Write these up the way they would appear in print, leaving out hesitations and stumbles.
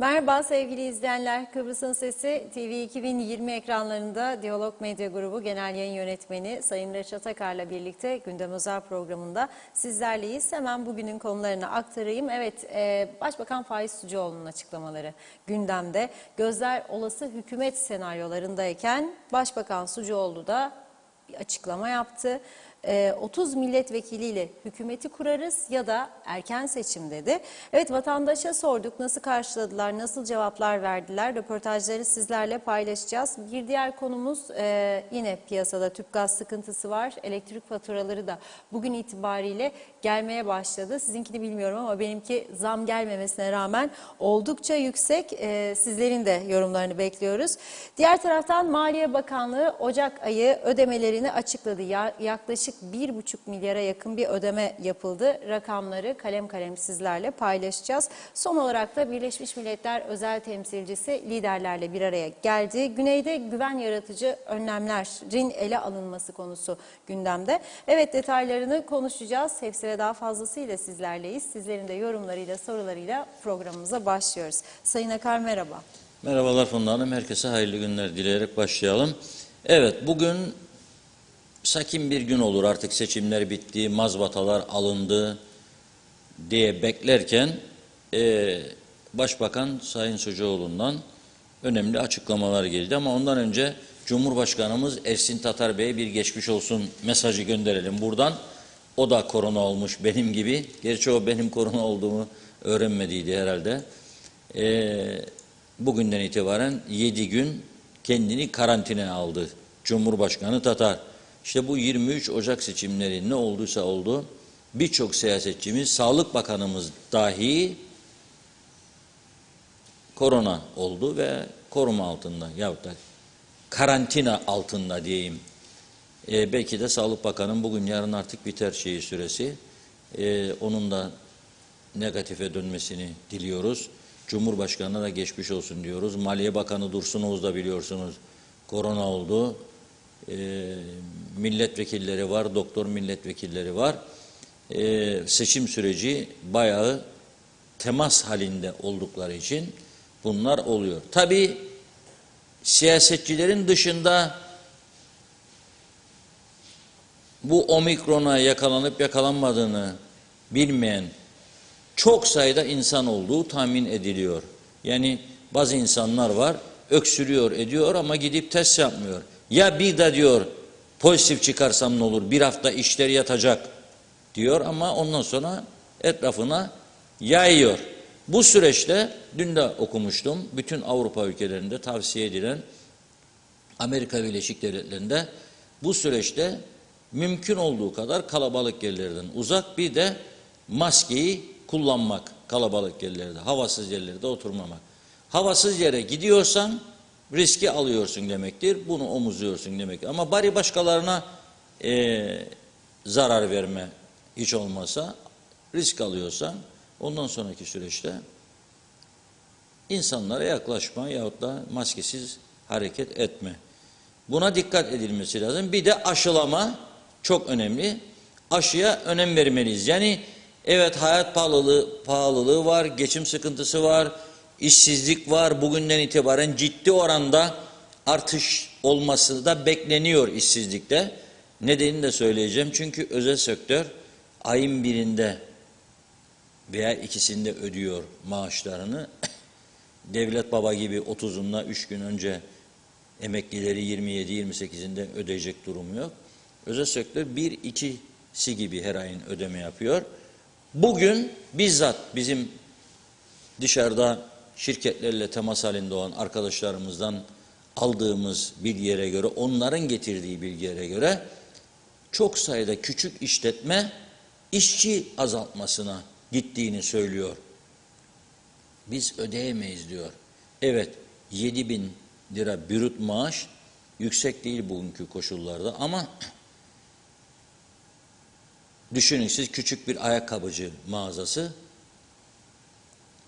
Merhaba sevgili izleyenler. Kıbrıs'ın Sesi TV 2020 ekranlarında Diyalog Medya Grubu Genel Yayın Yönetmeni Sayın Reşat Akar'la birlikte Gündem Özel programında sizlerleyiz. Hemen bugünün konularını aktarayım. Evet, Başbakan Faiz Sucuoğlu'nun açıklamaları gündemde. Gözler olası hükümet senaryolarındayken Başbakan Sucuoğlu da bir açıklama yaptı. 30 milletvekiliyle hükümeti kurarız ya da erken seçim dedi. Evet, vatandaşa sorduk, nasıl karşıladılar, nasıl cevaplar verdiler, röportajları sizlerle paylaşacağız. Bir diğer konumuz yine piyasada tüpgaz sıkıntısı var. Elektrik faturaları da bugün itibariyle gelmeye başladı. Sizinkini bilmiyorum ama benimki zam gelmemesine rağmen oldukça yüksek. Sizlerin de yorumlarını bekliyoruz. Diğer taraftan Maliye Bakanlığı Ocak ayı ödemelerini açıkladı. Yaklaşık 1,5 milyara yakın bir ödeme yapıldı. Rakamları kalem kalem sizlerle paylaşacağız. Son olarak da Birleşmiş Milletler özel temsilcisi liderlerle bir araya geldi. Güneyde güven yaratıcı önlemlerin ele alınması konusu gündemde. Evet, detaylarını konuşacağız. Hepsi ve daha fazlasıyla sizlerleyiz. Sizlerin de yorumlarıyla, sorularıyla programımıza başlıyoruz. Sayın Akar, merhaba. Merhabalar Funda Hanım. Herkese hayırlı günler dileyerek başlayalım. Evet, bugün sakin bir gün olur, artık seçimler bitti, mazbatalar alındı diye beklerken Başbakan Sayın Sucuoğlu'ndan önemli açıklamalar geldi. Ama ondan önce Cumhurbaşkanımız Ersin Tatar Bey'e bir geçmiş olsun mesajı gönderelim buradan. O da korona olmuş benim gibi. Gerçi o benim korona olduğumu öğrenmediydi herhalde. Bugünden itibaren 7 gün kendini karantinaya aldı Cumhurbaşkanı Tatar. İşte bu 23 Ocak seçimleri ne olduysa oldu, birçok siyasetçimiz, Sağlık Bakanımız dahi korona oldu ve koruma altında yahut da karantina altında diyeyim. Belki de Sağlık Bakanı'nın bugün yarın artık biter süresi. Onun da negatife dönmesini diliyoruz. Cumhurbaşkanı'na da geçmiş olsun diyoruz. Maliye Bakanı Dursun Oğuz da biliyorsunuz korona oldu. Milletvekilleri var, doktor milletvekilleri var. Seçim süreci bayağı temas halinde oldukları için bunlar oluyor. Tabii siyasetçilerin dışında bu omikrona yakalanıp yakalanmadığını bilmeyen çok sayıda insan olduğu tahmin ediliyor. Yani bazı insanlar var, öksürüyor ediyor ama gidip test yapmıyor. Ya bir de diyor pozitif çıkarsam ne olur, bir hafta işler yatacak diyor ama ondan sonra etrafına yayıyor. Bu süreçte dün de okumuştum, bütün Avrupa ülkelerinde tavsiye edilen, Amerika Birleşik Devletleri'nde bu süreçte mümkün olduğu kadar kalabalık yerlerden uzak, bir de maskeyi kullanmak kalabalık yerlerde, havasız yerlerde oturmamak. Havasız yere gidiyorsan riski alıyorsun demektir, bunu omuzluyorsun demektir. Ama bari başkalarına zarar verme hiç olmazsa, risk alıyorsan ondan sonraki süreçte insanlara yaklaşma yahut da maskesiz hareket etme. Buna dikkat edilmesi lazım. Bir de aşılama çok önemli. Aşıya önem vermeliyiz. Yani evet, hayat pahalılığı var, geçim sıkıntısı var, işsizlik var. Bugünden itibaren ciddi oranda artış olması da bekleniyor işsizlikte. Nedenini de söyleyeceğim. Çünkü özel sektör ayın birinde veya ikisinde ödüyor maaşlarını. Devlet baba gibi 30'unda 3 gün önce emeklileri 27-28'inde ödeyecek durum yok. Özel sektör 1-2'si gibi her ayın ödeme yapıyor. Bugün bizzat bizim dışarıda şirketlerle temas halinde olan arkadaşlarımızdan aldığımız bilgilere göre, onların getirdiği bilgilere göre çok sayıda küçük işletme işçi azaltmasına gittiğini söylüyor. Biz ödeyemeyiz diyor. Evet, 7.000 lira brüt maaş yüksek değil bugünkü koşullarda ama düşünün siz, küçük bir ayakkabıcı mağazası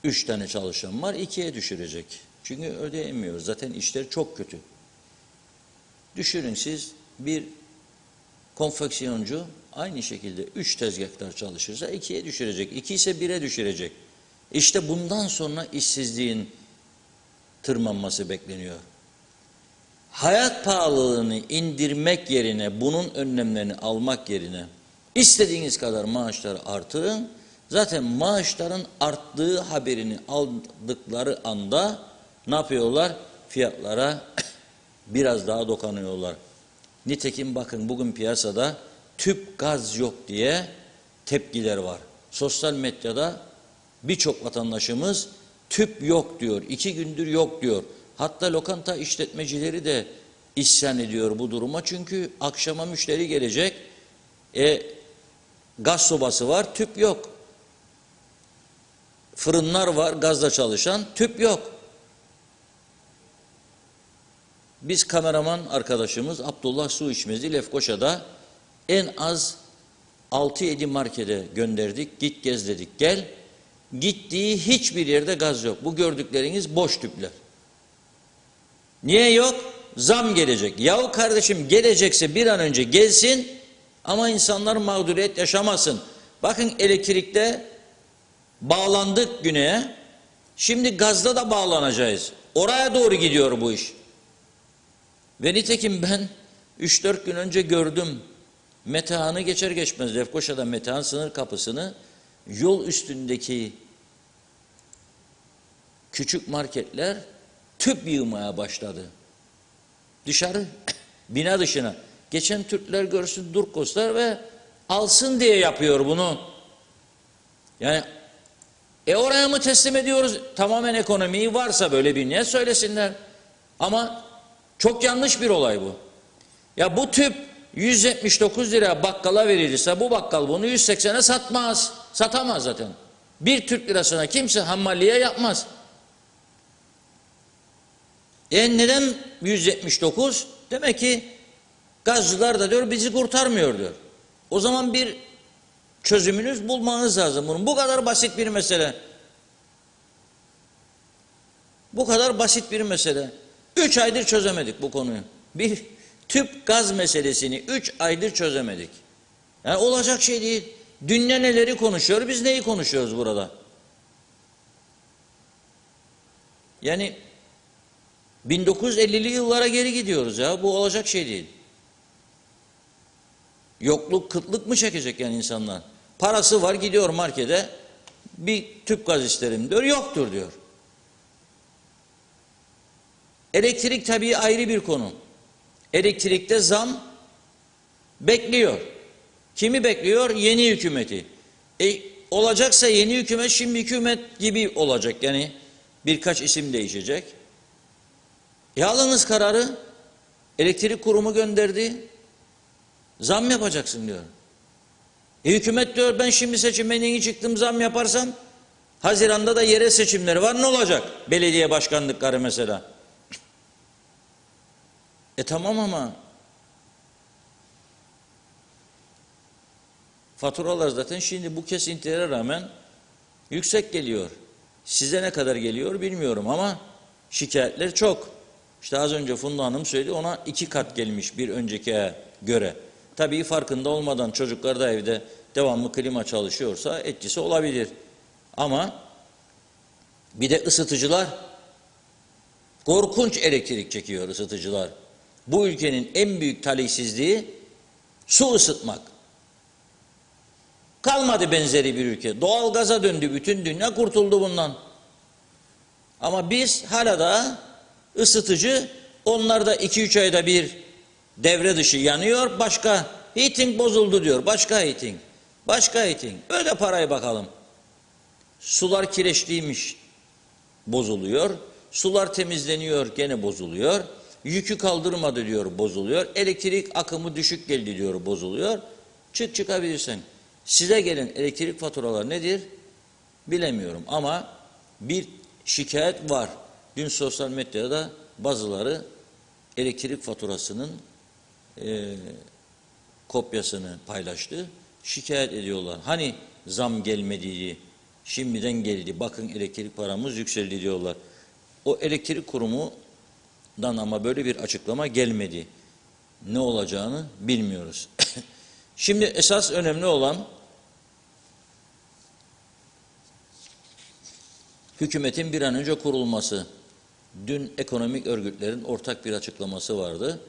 3 tane çalışan var, 2'ye düşürecek. Çünkü ödeyemiyor. Zaten işler çok kötü. Düşünün siz, bir konfeksiyoncu aynı şekilde 3 tezgahtar çalışırsa 2'ye düşürecek. 2 ise 1'e düşürecek. İşte bundan sonra işsizliğin tırmanması bekleniyor. Hayat pahalılığını indirmek yerine, bunun önlemlerini almak yerine istediğiniz kadar maaşları artırın. Zaten maaşların arttığı haberini aldıkları anda ne yapıyorlar? Fiyatlara biraz daha dokunuyorlar. Nitekim bakın bugün piyasada tüp gaz yok diye tepkiler var. Sosyal medyada birçok vatandaşımız tüp yok diyor, 2 gündür yok diyor. Hatta lokanta işletmecileri de isyan ediyor bu duruma. Çünkü akşama müşteri gelecek, gaz sobası var, tüp yok. Fırınlar var, gazla çalışan, tüp yok. Biz kameraman arkadaşımız Abdullah Su İçmez'i Lefkoşa'da en az 6-7 markete gönderdik, git gez dedik gel. Gittiği hiçbir yerde gaz yok. Bu gördükleriniz boş tüpler. Niye yok? Zam gelecek. Yahu kardeşim gelecekse bir an önce gelsin ama insanlar mağduriyet yaşamasın. Bakın elektrikte bağlandık güneye. Şimdi gazda da bağlanacağız. Oraya doğru gidiyor bu iş. Ve nitekim ben 3-4 gün önce gördüm. Metehan'ı geçer geçmez Lefkoşa'da Metehan sınır kapısını yol üstündeki küçük marketler tüp yığmaya başladı. Dışarı, bina dışına. Geçen Türkler görsün Durkoslar ve alsın diye yapıyor bunu. Yani oraya mı teslim ediyoruz? Tamamen ekonomiyi varsa böyle bir niye söylesinler. Ama çok yanlış bir olay bu. Ya bu tüp 179 lira bakkala verilirse bu bakkal bunu 180'e satmaz. Satamaz zaten. Bir Türk lirasına kimse hammaliye yapmaz. Neden 179? Demek ki gazcılar da diyor bizi kurtarmıyor diyor. O zaman bir çözümünüz bulmanız lazım bunun. Bu kadar basit bir mesele. Bu kadar basit bir mesele. 3 aydır çözemedik bu konuyu. Bir tüp gaz meselesini 3 aydır çözemedik. Yani olacak şey değil. Dünya neleri konuşuyor, biz neyi konuşuyoruz burada? Yani 1950'li yıllara geri gidiyoruz ya. Bu olacak şey değil. Yokluk, kıtlık mı çekecek yani insanlar? Parası var gidiyor markete bir tüp gaz isterim diyor. Yoktur diyor. Elektrik tabii ayrı bir konu. Elektrikte zam bekliyor. Kimi bekliyor? Yeni hükümeti. Olacaksa yeni hükümet şimdi hükümet gibi olacak. Yani birkaç isim değişecek. Alınız kararı. Elektrik kurumu gönderdi. Zam yapacaksın diyor. Hükümet diyor ben şimdi seçimden yeni çıktım zam yaparsam Haziran'da da yerel seçimleri var ne olacak? Belediye başkanlıkları mesela. Tamam ama faturalar zaten şimdi bu kesintilere rağmen yüksek geliyor. Size ne kadar geliyor bilmiyorum ama şikayetler çok. İşte az önce Funda Hanım söyledi ona 2 kat gelmiş bir öncekiye göre. Tabii farkında olmadan çocuklar da evde devamlı klima çalışıyorsa etkisi olabilir. Ama bir de ısıtıcılar korkunç elektrik çekiyor ısıtıcılar. Bu ülkenin en büyük talihsizliği su ısıtmak. Kalmadı benzeri bir ülke. Doğalgaza döndü bütün dünya kurtuldu bundan. Ama biz hala da ısıtıcı onlar da 2-3 ayda bir devre dışı yanıyor. Başka heating bozuldu diyor. Başka heating. Başka heating. Öyle parayı bakalım. Sular kireçliymiş. Bozuluyor. Sular temizleniyor. Gene bozuluyor. Yükü kaldırmadı diyor. Bozuluyor. Elektrik akımı düşük geldi diyor. Bozuluyor. Çıkabilirsen. Size gelen elektrik faturaları nedir? Bilemiyorum ama bir şikayet var. Dün sosyal medyada bazıları elektrik faturasının kopyasını paylaştı. Şikayet ediyorlar. Hani zam gelmediği, şimdiden geldi. Bakın elektrik paramız yükseldi diyorlar. O elektrik kurumundan ama böyle bir açıklama gelmedi. Ne olacağını bilmiyoruz. Şimdi esas önemli olan hükümetin bir an önce kurulması. Dün ekonomik örgütlerin ortak bir açıklaması vardı.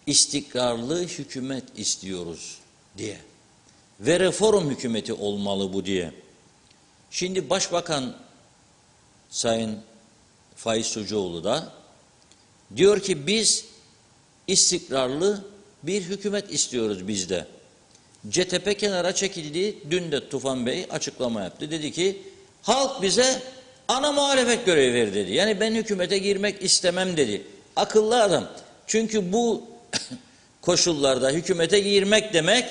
İstikrarlı hükümet istiyoruz diye. Ve reform hükümeti olmalı bu diye. Şimdi Başbakan Sayın Faiz Sucuoğlu da diyor ki biz istikrarlı bir hükümet istiyoruz biz de. CTP kenara çekildi. Dün de Tufan Bey açıklama yaptı. Dedi ki halk bize ana muhalefet görevi ver dedi. Yani ben hükümete girmek istemem dedi. Akıllı adam. Çünkü bu koşullarda hükümete girmek demek,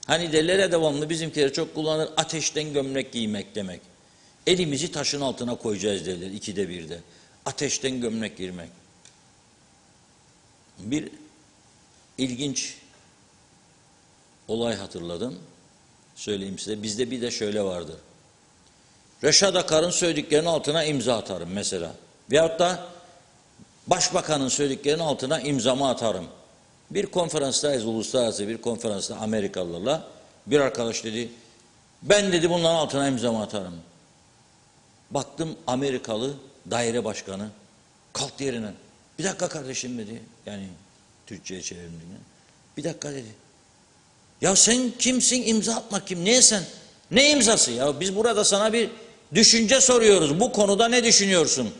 hani derler ya devamlı, bizimkiler çok kullanır, ateşten gömlek giymek demek. Elimizi taşın altına koyacağız derler 2'de 1'de. Ateşten gömlek girmek. Bir ilginç olay hatırladım. Söyleyeyim size. Bizde bir de şöyle vardır. Reşat Akar'ın söylediklerinin altına imza atarım mesela. Veyahut da Başbakanın söylediklerinin altına imzamı atarım. Bir konferanstayız, uluslararası bir konferansta Amerikalılarla. Bir arkadaş dedi, ben dedi bunların altına imzamı atarım. Baktım Amerikalı daire başkanı kalktı yerine. Bir dakika kardeşim dedi. Yani Türkçe'ye çevirdim. Bir dakika dedi. Ya sen kimsin, imza atmak kim? Niye sen? Ne imzası ya? Biz burada sana bir düşünce soruyoruz. Bu konuda ne düşünüyorsun?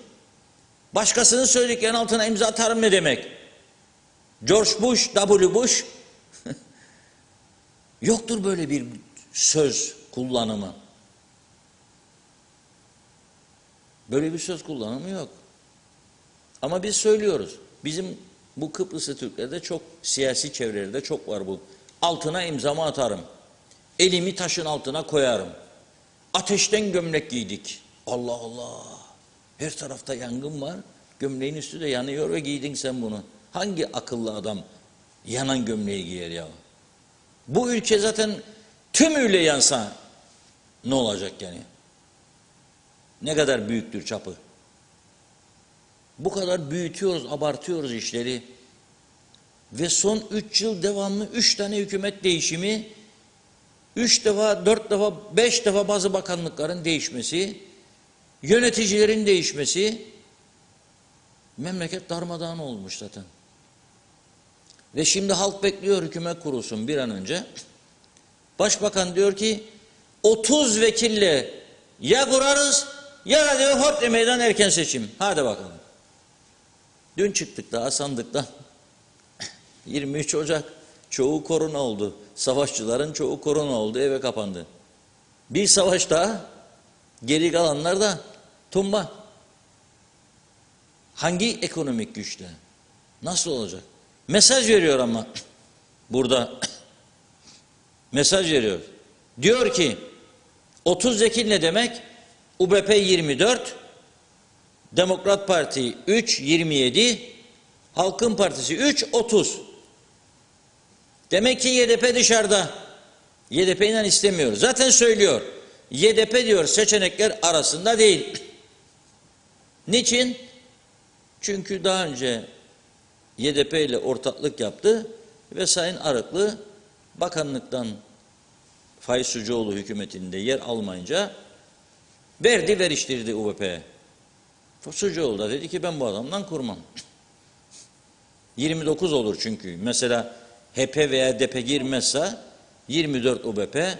Başkasının söylediklerinin altına imza atarım ne demek? George Bush, W. Bush yoktur böyle bir söz kullanımı. Böyle bir söz kullanımı yok. Ama biz söylüyoruz. Bizim bu Kıbrıslı Türklerde çok, siyasi çevrelerde çok var bu. Altına imzamı atarım. Elimi taşın altına koyarım. Ateşten gömlek giydik. Allah Allah. Her tarafta yangın var. Gömleğin üstü de yanıyor ve giydin sen bunu. Hangi akıllı adam yanan gömleği giyer ya? Bu ülke zaten tümüyle yansa ne olacak yani? Ne kadar büyüktür çapı? Bu kadar büyütüyoruz, abartıyoruz işleri. Ve son 3 yıl devamlı 3 tane hükümet değişimi, 3 defa, 4 defa, 5 defa bazı bakanlıkların değişmesi, yöneticilerin değişmesi, memleket darmadağın olmuş zaten. Ve şimdi halk bekliyor hükümet kurulsun bir an önce. Başbakan diyor ki 30 vekille ya kurarız ya da diyor hop meydan erken seçim. Hadi bakalım. Dün çıktık daha sandıktan. 23 Ocak. Çoğu korona oldu. Savaşçıların çoğu korona oldu. Eve kapandı. Bir savaş daha. Geri kalanlar da tumba. Hangi ekonomik güçle? Nasıl olacak? Mesaj veriyor ama burada mesaj veriyor. Diyor ki 30 vekil ne demek? UBP 24, Demokrat Parti 3, 27, Halkın Partisi 3, 30. Demek ki YDP dışarıda. YDP'yle istemiyor. Zaten söylüyor. YDP diyor seçenekler arasında değil. Niçin? Çünkü daha önce YDP ile ortaklık yaptı ve Sayın Arıklı bakanlıktan Faiz Sucuoğlu hükümetinde yer almayınca verdi veriştirdi UBP'ye. Sucuoğlu da dedi ki ben bu adamdan kurmam. 29 olur çünkü. Mesela HP veya DP girmezse 24 UBP,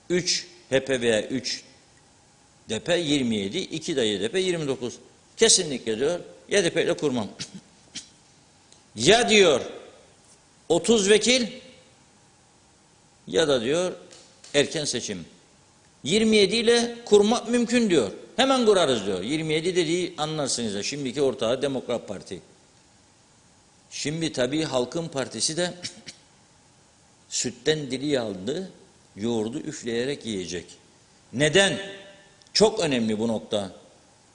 3 HP veya 3 DP 27, 2 de YDP 29. Kesinlikle diyor YDP ile kurmam. Ya diyor 30 vekil ya da diyor erken seçim. 27 ile kurmak mümkün diyor. Hemen kurarız diyor. 27 dediği anlarsınız da şimdiki ortağı Demokrat Parti. Şimdi tabii Halkın Partisi de sütten dili yandı, yoğurdu üfleyerek yiyecek. Neden? Çok önemli bu nokta.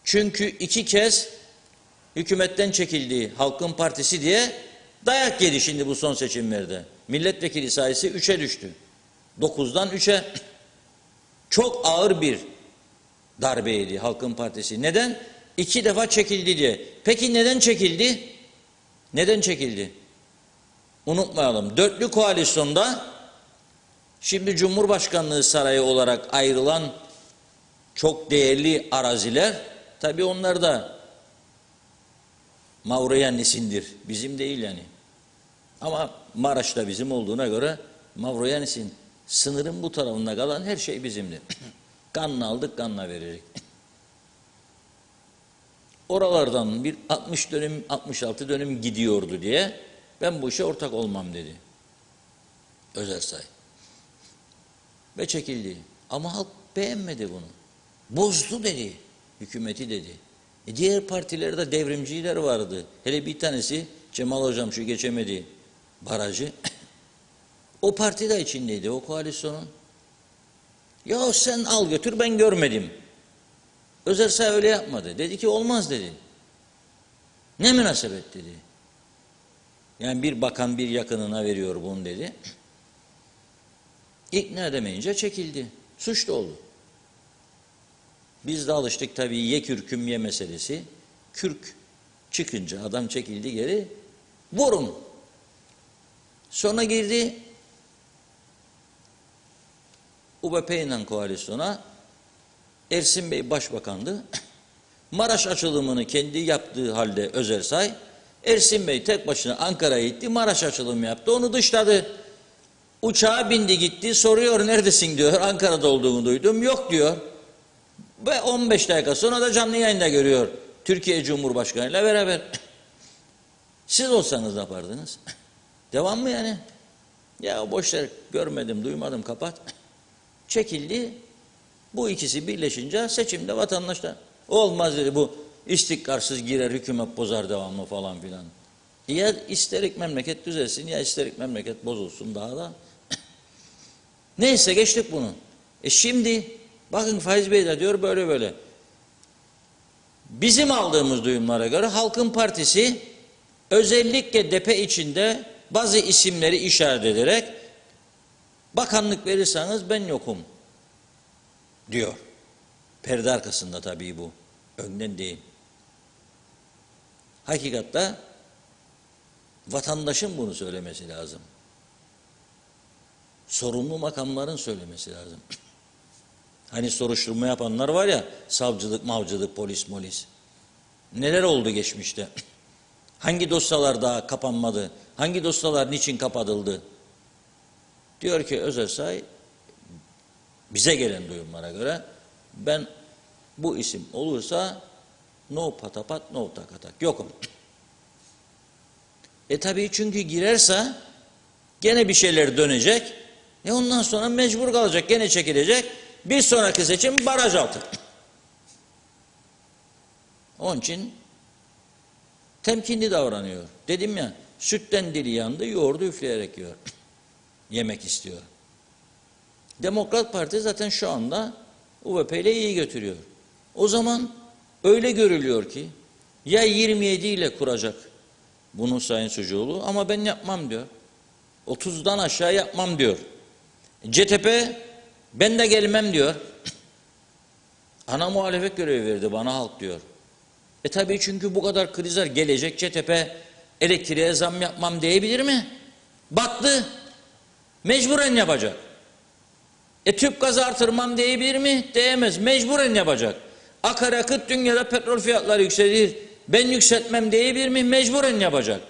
Çünkü 2 kez hükümetten çekildiği Halkın Partisi diye dayak yedi şimdi bu son seçimlerde. Milletvekili sayısı 3'e düştü. 9'dan 3'e. Çok ağır bir darbe yedi Halkın Partisi. Neden? 2 defa çekildi diye. Peki neden çekildi? Neden çekildi? Unutmayalım. Dörtlü koalisyonda şimdi Cumhurbaşkanlığı Sarayı olarak ayrılan çok değerli araziler, tabii onlar da Mavroyannis'indir. Bizim değil yani. Ama Maraş'ta bizim olduğuna göre Mavroyannis'in sınırın bu tarafında kalan her şey bizimdir. Kanla aldık, kanla verecek. Oralardan bir 60 dönüm, 66 dönüm gidiyordu diye ben bu işe ortak olmam dedi Özersay. Ve çekildi. Ama halk beğenmedi bunu. Bozdu dedi. Hükümeti dedi. Diğer partilerde devrimciler vardı. Hele bir tanesi Cemal Hocam şu geçemedi barajı. O parti de içindeydi, o koalisyonun. Ya sen al götür, ben görmedim. Özersay öyle yapmadı. Dedi ki olmaz dedi. Ne münasebet dedi. Yani bir bakan bir yakınına veriyor bunu dedi. İkna edemeyince çekildi. Suçlu oldu. Biz de alıştık tabii ye kürküm ye meselesi. Kürk çıkınca adam çekildi geri. Vurun. Sonra girdi UBP ile koalisyona. Ersin Bey başbakandı. Maraş açılımını kendi yaptığı halde Özersay, Ersin Bey tek başına Ankara'ya gitti, Maraş açılımı yaptı, onu dışladı. Uçağa bindi gitti, soruyor neredesin diyor, Ankara'da olduğunu duydum, yok diyor. Ve 15 dakika sonra da canlı yayında görüyor Türkiye Cumhurbaşkanı ile beraber. Siz olsanız ne yapardınız? Devam mı yani? Ya boşver, görmedim, duymadım, kapat. Çekildi. Bu ikisi birleşince seçimde vatandaşlar olmaz dedi, bu istikrarsız girer hükümet bozar devamlı falan filan. Ya isterik memleket düzelsin ya isterik memleket bozulsun daha da. Neyse geçtik bunu. Şimdi bakın Faiz Bey de diyor böyle böyle. Bizim aldığımız duyumlara göre Halkın Partisi özellikle DP içinde bazı isimleri işaret ederek bakanlık verirseniz ben yokum diyor. Perde arkasında tabii bu. Önden değil. Hakikatte vatandaşın bunu söylemesi lazım. Sorumlu makamların söylemesi lazım. Hani soruşturma yapanlar var ya, savcılık, mavcılık, polis, molis. Neler oldu geçmişte? Hangi dosyalar daha kapanmadı? Hangi dosyalar niçin kapatıldı? Diyor ki Özersay, bize gelen duyumlara göre ben bu isim olursa no patapat no takatak yokum. Tabii çünkü girerse gene bir şeyler dönecek. Ondan sonra mecbur kalacak, gene çekilecek. Bir sonraki seçim baraj altı. Onun için temkinli davranıyor. Dedim ya, sütten dili yandı, yoğurdu üfleyerek yiyor. Yemek istiyor. Demokrat Parti zaten şu anda UVP ile iyi götürüyor. O zaman öyle görülüyor ki ya 27 ile kuracak bunu Sayın Sucuoğlu ama ben yapmam diyor. 30'dan aşağı yapmam diyor. CTP ben de gelmem diyor. Ana muhalefet görevi verdi bana halk diyor. Tabii çünkü bu kadar krizler gelecek, CTP elektriğe zam yapmam diyebilir mi? Battı. Mecburen yapacak. Tüp gazı artırmam diyebilir mi? Diyemez. Mecburen yapacak. Akaryakıt dünyada petrol fiyatları yükselir. Ben yükseltmem diyebilir mi? Mecburen yapacak.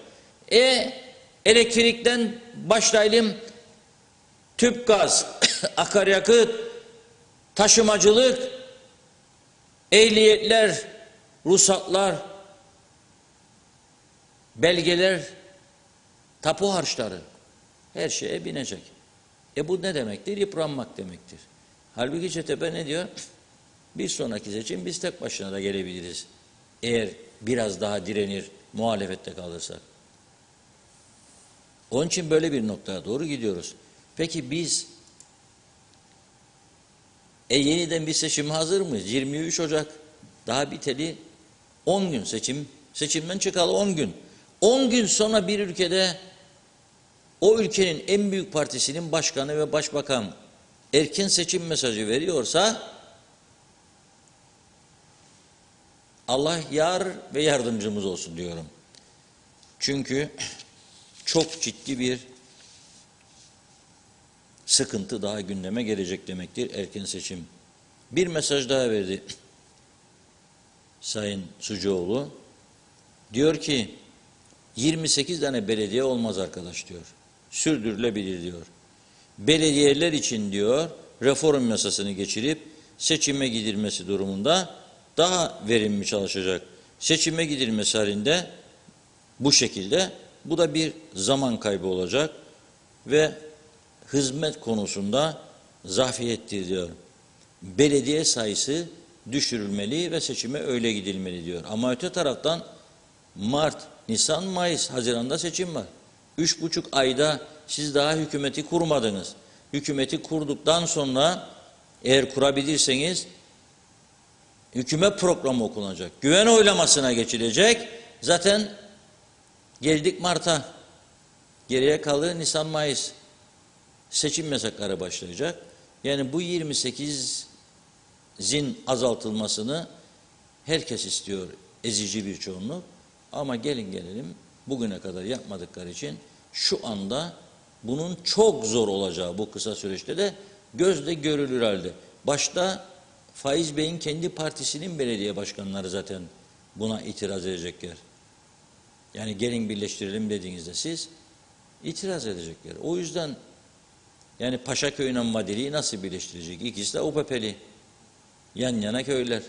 Elektrikten başlayalım. Tüp gaz, akaryakıt, taşımacılık, ehliyetler, ruhsatlar, belgeler, tapu harçları her şeye binecek. Bu ne demektir? Yıpranmak demektir. Halbuki CTP ne diyor? Bir sonraki seçim biz tek başına da gelebiliriz. Eğer biraz daha direnir, muhalefette kalırsak. Onun için böyle bir noktaya doğru gidiyoruz. Peki biz yeniden bir seçim hazır mıyız? 23 Ocak daha biteli 10 gün seçimden çıkalı 10 gün. 10 gün sonra bir ülkede o ülkenin en büyük partisinin başkanı ve başbakan erken seçim mesajı veriyorsa Allah yar ve yardımcımız olsun diyorum. Çünkü çok ciddi bir sıkıntı daha gündeme gelecek demektir erken seçim. Bir mesaj daha verdi Sayın Sucuoğlu. Diyor ki 28 tane belediye olmaz arkadaş diyor. Sürdürülebilir diyor. Belediyeler için diyor reform yasasını geçirip seçime gidilmesi durumunda daha verimli çalışacak. Seçime gidilmesi halinde bu şekilde bu da bir zaman kaybı olacak ve hizmet konusunda zafiyettir diyor. Belediye sayısı düşürülmeli ve seçime öyle gidilmeli diyor. Ama öte taraftan Mart, Nisan, Mayıs, Haziran'da seçim var. 3,5 ayda siz daha hükümeti kurmadınız. Hükümeti kurduktan sonra eğer kurabilirseniz hükümet programı okunacak. Güven oylamasına geçilecek. Zaten geldik Mart'a. Geriye kaldı Nisan, Mayıs. Seçim yasakları başlayacak. Yani bu 28'in azaltılmasını herkes istiyor. Ezici bir çoğunluk. Ama gelin gelelim bugüne kadar yapmadıkları için şu anda bunun çok zor olacağı bu kısa süreçte de gözle görülür halde. Başta Faiz Bey'in kendi partisinin belediye başkanları zaten buna itiraz edecekler. Yani gelin birleştirelim dediğinizde siz itiraz edecekler. O yüzden yani Paşaköy ile Vadili'yi nasıl birleştirecek? İkisi de UPP'li. Yan yana köyler.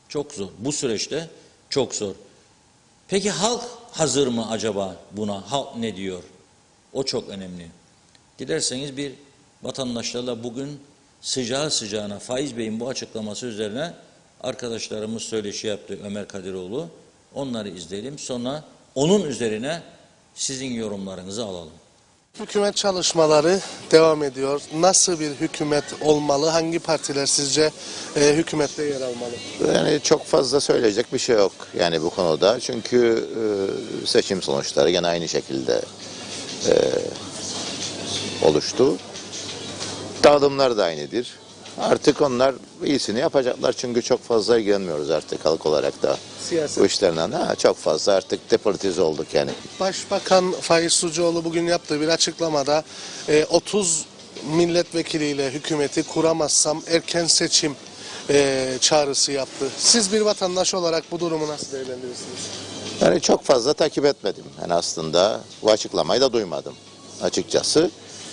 Çok zor. Bu süreçte çok zor. Peki halk hazır mı acaba buna? Halk ne diyor? O çok önemli. Dilerseniz bir vatandaşlarla bugün sıcağı sıcağına Faiz Bey'in bu açıklaması üzerine arkadaşlarımız söyleşi yaptı, Ömer Kadiroğlu. Onları izleyelim. Sonra onun üzerine sizin yorumlarınızı alalım. Hükümet çalışmaları devam ediyor. Nasıl bir hükümet olmalı? Hangi partiler sizce hükümette yer almalı? Yani çok fazla söyleyecek bir şey yok yani bu konuda. Çünkü seçim sonuçları gene aynı şekilde oluştu. Dağılımlar da aynıdır. Artık onlar iyisini yapacaklar çünkü çok fazla ilgilenmiyoruz artık halk olarak da. Siyaset. Bu işlerden çok fazla artık depolitize olduk yani. Başbakan Faiz Sucuoğlu bugün yaptığı bir açıklamada 30 milletvekiliyle hükümeti kuramazsam erken seçim çağrısı yaptı. Siz bir vatandaş olarak bu durumu nasıl değerlendirirsiniz? Yani çok fazla takip etmedim. Yani aslında bu açıklamayı da duymadım açıkçası.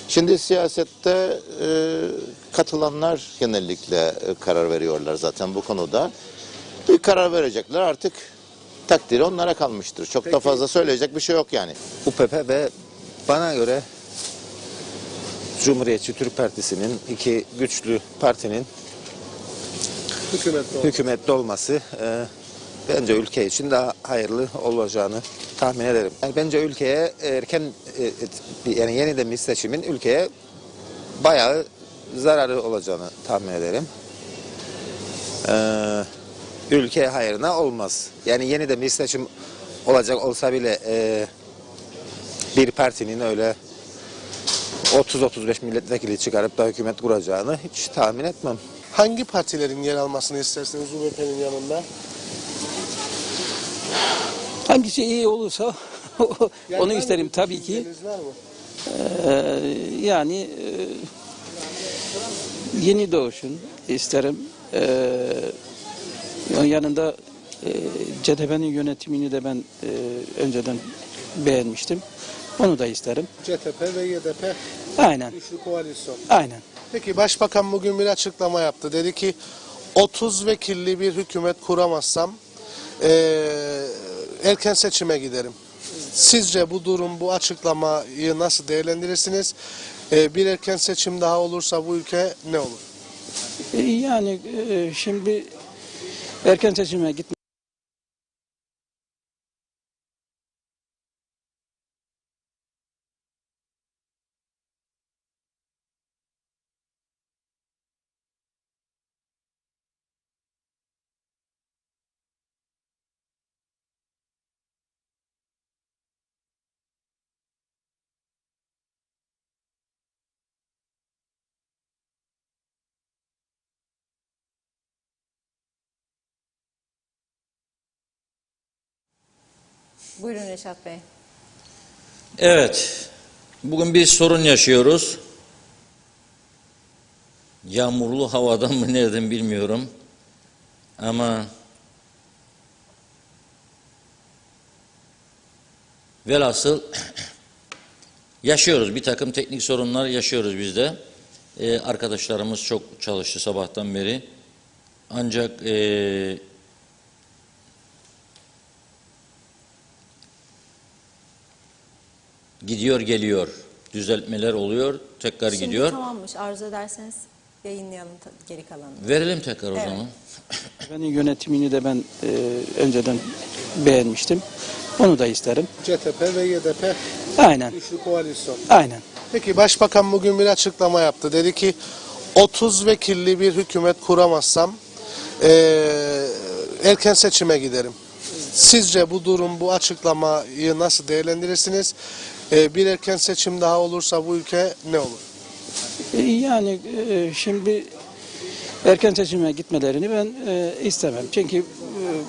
Şimdi siyasette katılanlar genellikle karar veriyorlar zaten bu konuda. Bir karar verecekler artık takdiri onlara kalmıştır. Çok da fazla söyleyecek bir şey yok yani. UPP ve bana göre Cumhuriyetçi Türk Partisi'nin iki güçlü partinin hükümette olması bence ülke için daha hayırlı olacağını tahmin ederim. Yani bence ülkeye erken yani yeniden bir seçimin ülkeye bayağı zararı olacağını tahmin ederim. Ülke hayrına olmaz. Yani yeniden bir seçim olacak olsa bile bir partinin öyle 30-35 milletvekili çıkarıp da hükümet kuracağını hiç tahmin etmem. Hangi partilerin yer almasını istersiniz UPP'nin yanında? Hangisi iyi olursa onu isterim tabii ki. Düşünceniz var mı? Yani yeni doğuşun isterim. Yanında CTP'nin yönetimini de ben önceden beğenmiştim. Onu da isterim. CTP ve YDP Aynen, üçlü koalisyon. aynen. Peki Başbakan bugün bir açıklama yaptı. Dedi ki 30 vekilli bir hükümet kuramazsam erken seçime giderim. Sizce bu durum, bu açıklamayı nasıl değerlendirirsiniz? Bir erken seçim daha olursa bu ülke ne olur? Yani şimdi erken seçime gitmek Buyurun Reşat Bey. Evet, bugün bir sorun yaşıyoruz. Yağmurlu havadan mı nereden bilmiyorum. Ama Velhasıl yaşıyoruz. Bir takım teknik sorunlar yaşıyoruz biz de. Arkadaşlarımız çok çalıştı sabahtan beri. Ancak gidiyor geliyor. Düzeltmeler oluyor. Tekrar Şimdi gidiyor. tamammış. Arzu ederseniz yayınlayalım geri kalanını. Verelim tekrar o Evet. zaman. Benim yönetimini de ben önceden beğenmiştim. Onu da isterim. CTP ve YDP Aynen, üçlü koalisyon. aynen. Peki Başbakan bugün bir açıklama yaptı. Dedi ki 30 vekilli bir hükümet kuramazsam erken seçime giderim. Sizce bu durum, bu açıklamayı nasıl değerlendirirsiniz? Bir erken seçim daha olursa bu ülke ne olur? Yani şimdi erken seçime gitmelerini ben istemem. Çünkü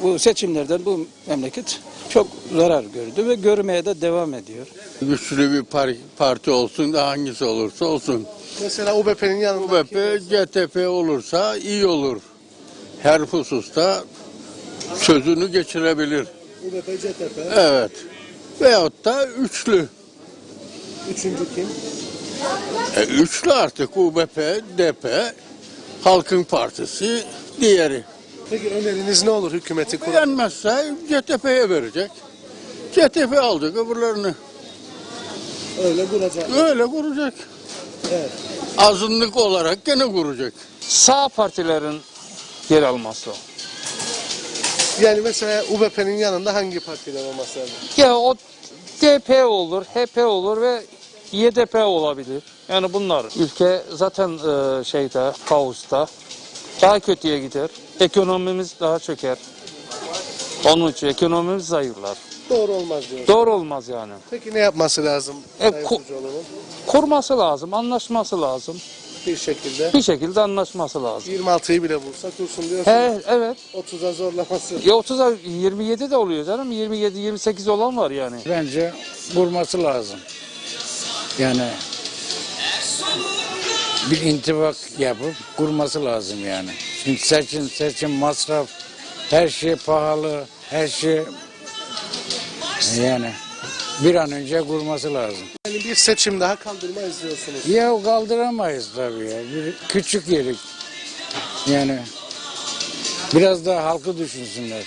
bu seçimlerden bu memleket çok zarar gördü ve görmeye de devam ediyor. Güçlü bir parti olsun da hangisi olursa olsun. Mesela UBP'nin yanında UBP, CTP olursa iyi olur. Her hususta sözünü geçirebilir. UBP, CTP. Evet. Veyahut da üçlü. Üçüncü kim? Üçlü artık UBP, DP, Halkın Partisi, diğeri. Peki öneriniz ne olur hükümeti kurmak? Beğenmezse CTP'ye verecek. CTP alacak öbürlerini. Öyle kuracak. Öyle kuracak. Evet. Azınlık olarak gene kuracak. Sağ partilerin yer alması. Yani mesela UBP'nin yanında hangi partiler olması lazım? Ya o DP olur, HP olur ve YDP olabilir. Yani bunlar. Ülke zaten kaosta. Daha kötüye gider. Ekonomimiz daha çöker. Onun için ekonomimiz zayıflar. Doğru olmaz diyor. Doğru olmaz yani. Peki ne yapması lazım Sayın Sucuoğlu'nun? Kurması lazım, anlaşması lazım. Bir şekilde Bir şekilde anlaşması lazım. 26'yı bile bulsa kursun diyorsunuz. Evet. 30'a zorlaması. Ya 30'a 27 de oluyor canım. 27-28 olan var yani. Bence vurması lazım. Yani bir intibak yapıp kurması lazım yani. Şimdi seçim masraf, her şey pahalı, her şey yani bir an önce kurması lazım. Yani bir seçim daha kaldırmayız diyorsunuz. Ya kaldıramayız tabii ya. Bir küçük yerik. Yani biraz daha halkı düşünsünler.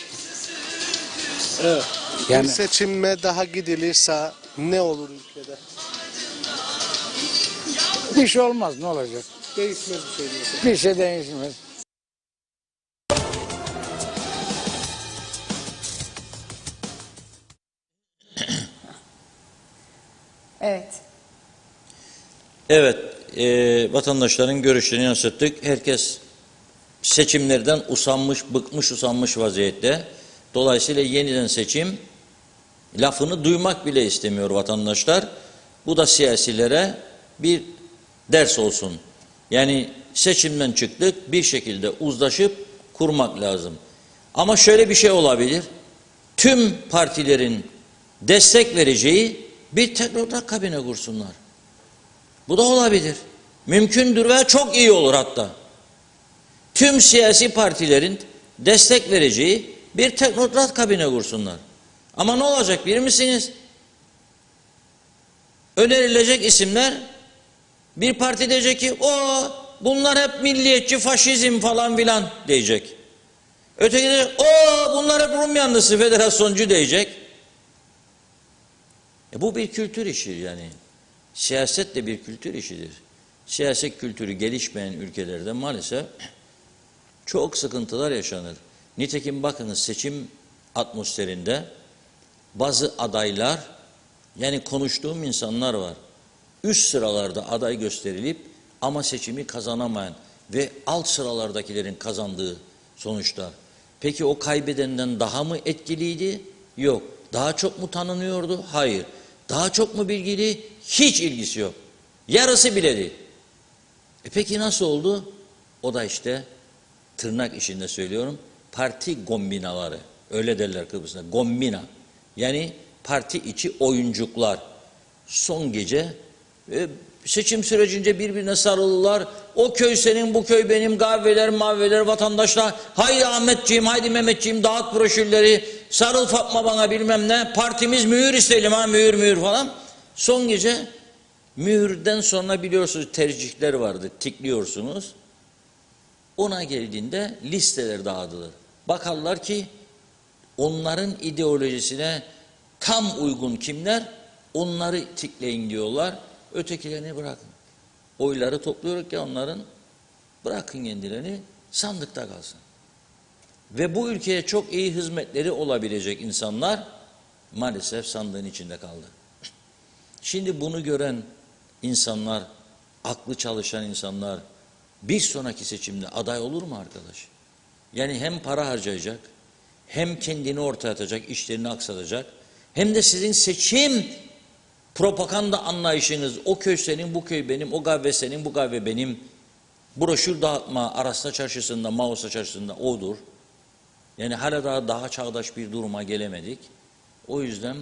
Evet. Yani Bir seçime daha gidilirse ne olur ülkede? bir şey olmaz, ne olacak? Değişmez bir şey diyorsunuz. Bir şey değişmez. Evet. Evet, vatandaşların görüşlerini yansıttık. Herkes seçimlerden usanmış, bıkmış, usanmış vaziyette. Dolayısıyla yeniden seçim lafını duymak bile istemiyor vatandaşlar. Bu da siyasilere bir ders olsun. Yani seçimden çıktık, bir şekilde uzlaşıp kurmak lazım. Ama şöyle bir şey olabilir. Tüm partilerin destek vereceği bir teknokrat kabine kursunlar. Bu da olabilir. Mümkündür ve çok iyi olur hatta. Tüm siyasi partilerin destek vereceği bir teknokrat kabine kursunlar. Ama ne olacak bilir misiniz? Önerilecek isimler, bir parti diyecek ki bunlar hep milliyetçi, faşizm falan filan diyecek. Öteki diyecek bunlar hep Rum yanlısı, federasyoncu diyecek. Bu bir kültür işi yani. Siyaset de bir kültür işidir. Siyaset kültürü gelişmeyen ülkelerde maalesef çok sıkıntılar yaşanır. Nitekim bakınız seçim atmosferinde bazı adaylar, yani konuştuğum insanlar var. Üst sıralarda aday gösterilip ama seçimi kazanamayan ve alt sıralardakilerin kazandığı sonuçta. Peki o kaybedenden daha mı etkiliydi? Yok. Daha çok mu tanınıyordu? Hayır. Daha çok mu bilgili? Hiç ilgisi yok. Yarısı bile değil. Peki nasıl oldu? O da işte tırnak içinde söylüyorum, parti gombinaları. Öyle derler Kıbrıs'ta. Gombina. Yani parti içi oyuncuklar. Son gece seçim sürecince birbirine sarılırlar. O köy senin, bu köy benim, kahveler, mavveler, vatandaşlar. Haydi Ahmetciğim, haydi Mehmetciğim, dağıt broşürleri. sarıl Fatma bana bilmem ne, partimiz mühür isteyelim ha, mühür mühür falan. Son gece mühürden sonra biliyorsunuz tercihler vardı, tikliyorsunuz. Ona geldiğinde listeler dağıtılır. Bakarlar ki onların ideolojisine tam uygun kimler, onları tikleyin diyorlar. Ötekilerini bırakın. Oyları topluyoruz ya onların, bırakın kendilerini, sandıkta kalsın. Ve bu ülkeye çok iyi hizmetleri olabilecek insanlar maalesef sandığın içinde kaldı. Şimdi bunu gören insanlar, aklı çalışan insanlar bir sonraki seçimde aday olur mu arkadaş? Yani hem para harcayacak, hem kendini ortaya atacak, işlerini aksatacak, hem de sizin seçim propaganda anlayışınız, o köy senin, bu köy benim, o kahve senin, bu kahve benim, broşür dağıtma Aras'ta çarşısında, Mausa çarşısında odur. Yani hala daha çağdaş bir duruma gelemedik. O yüzden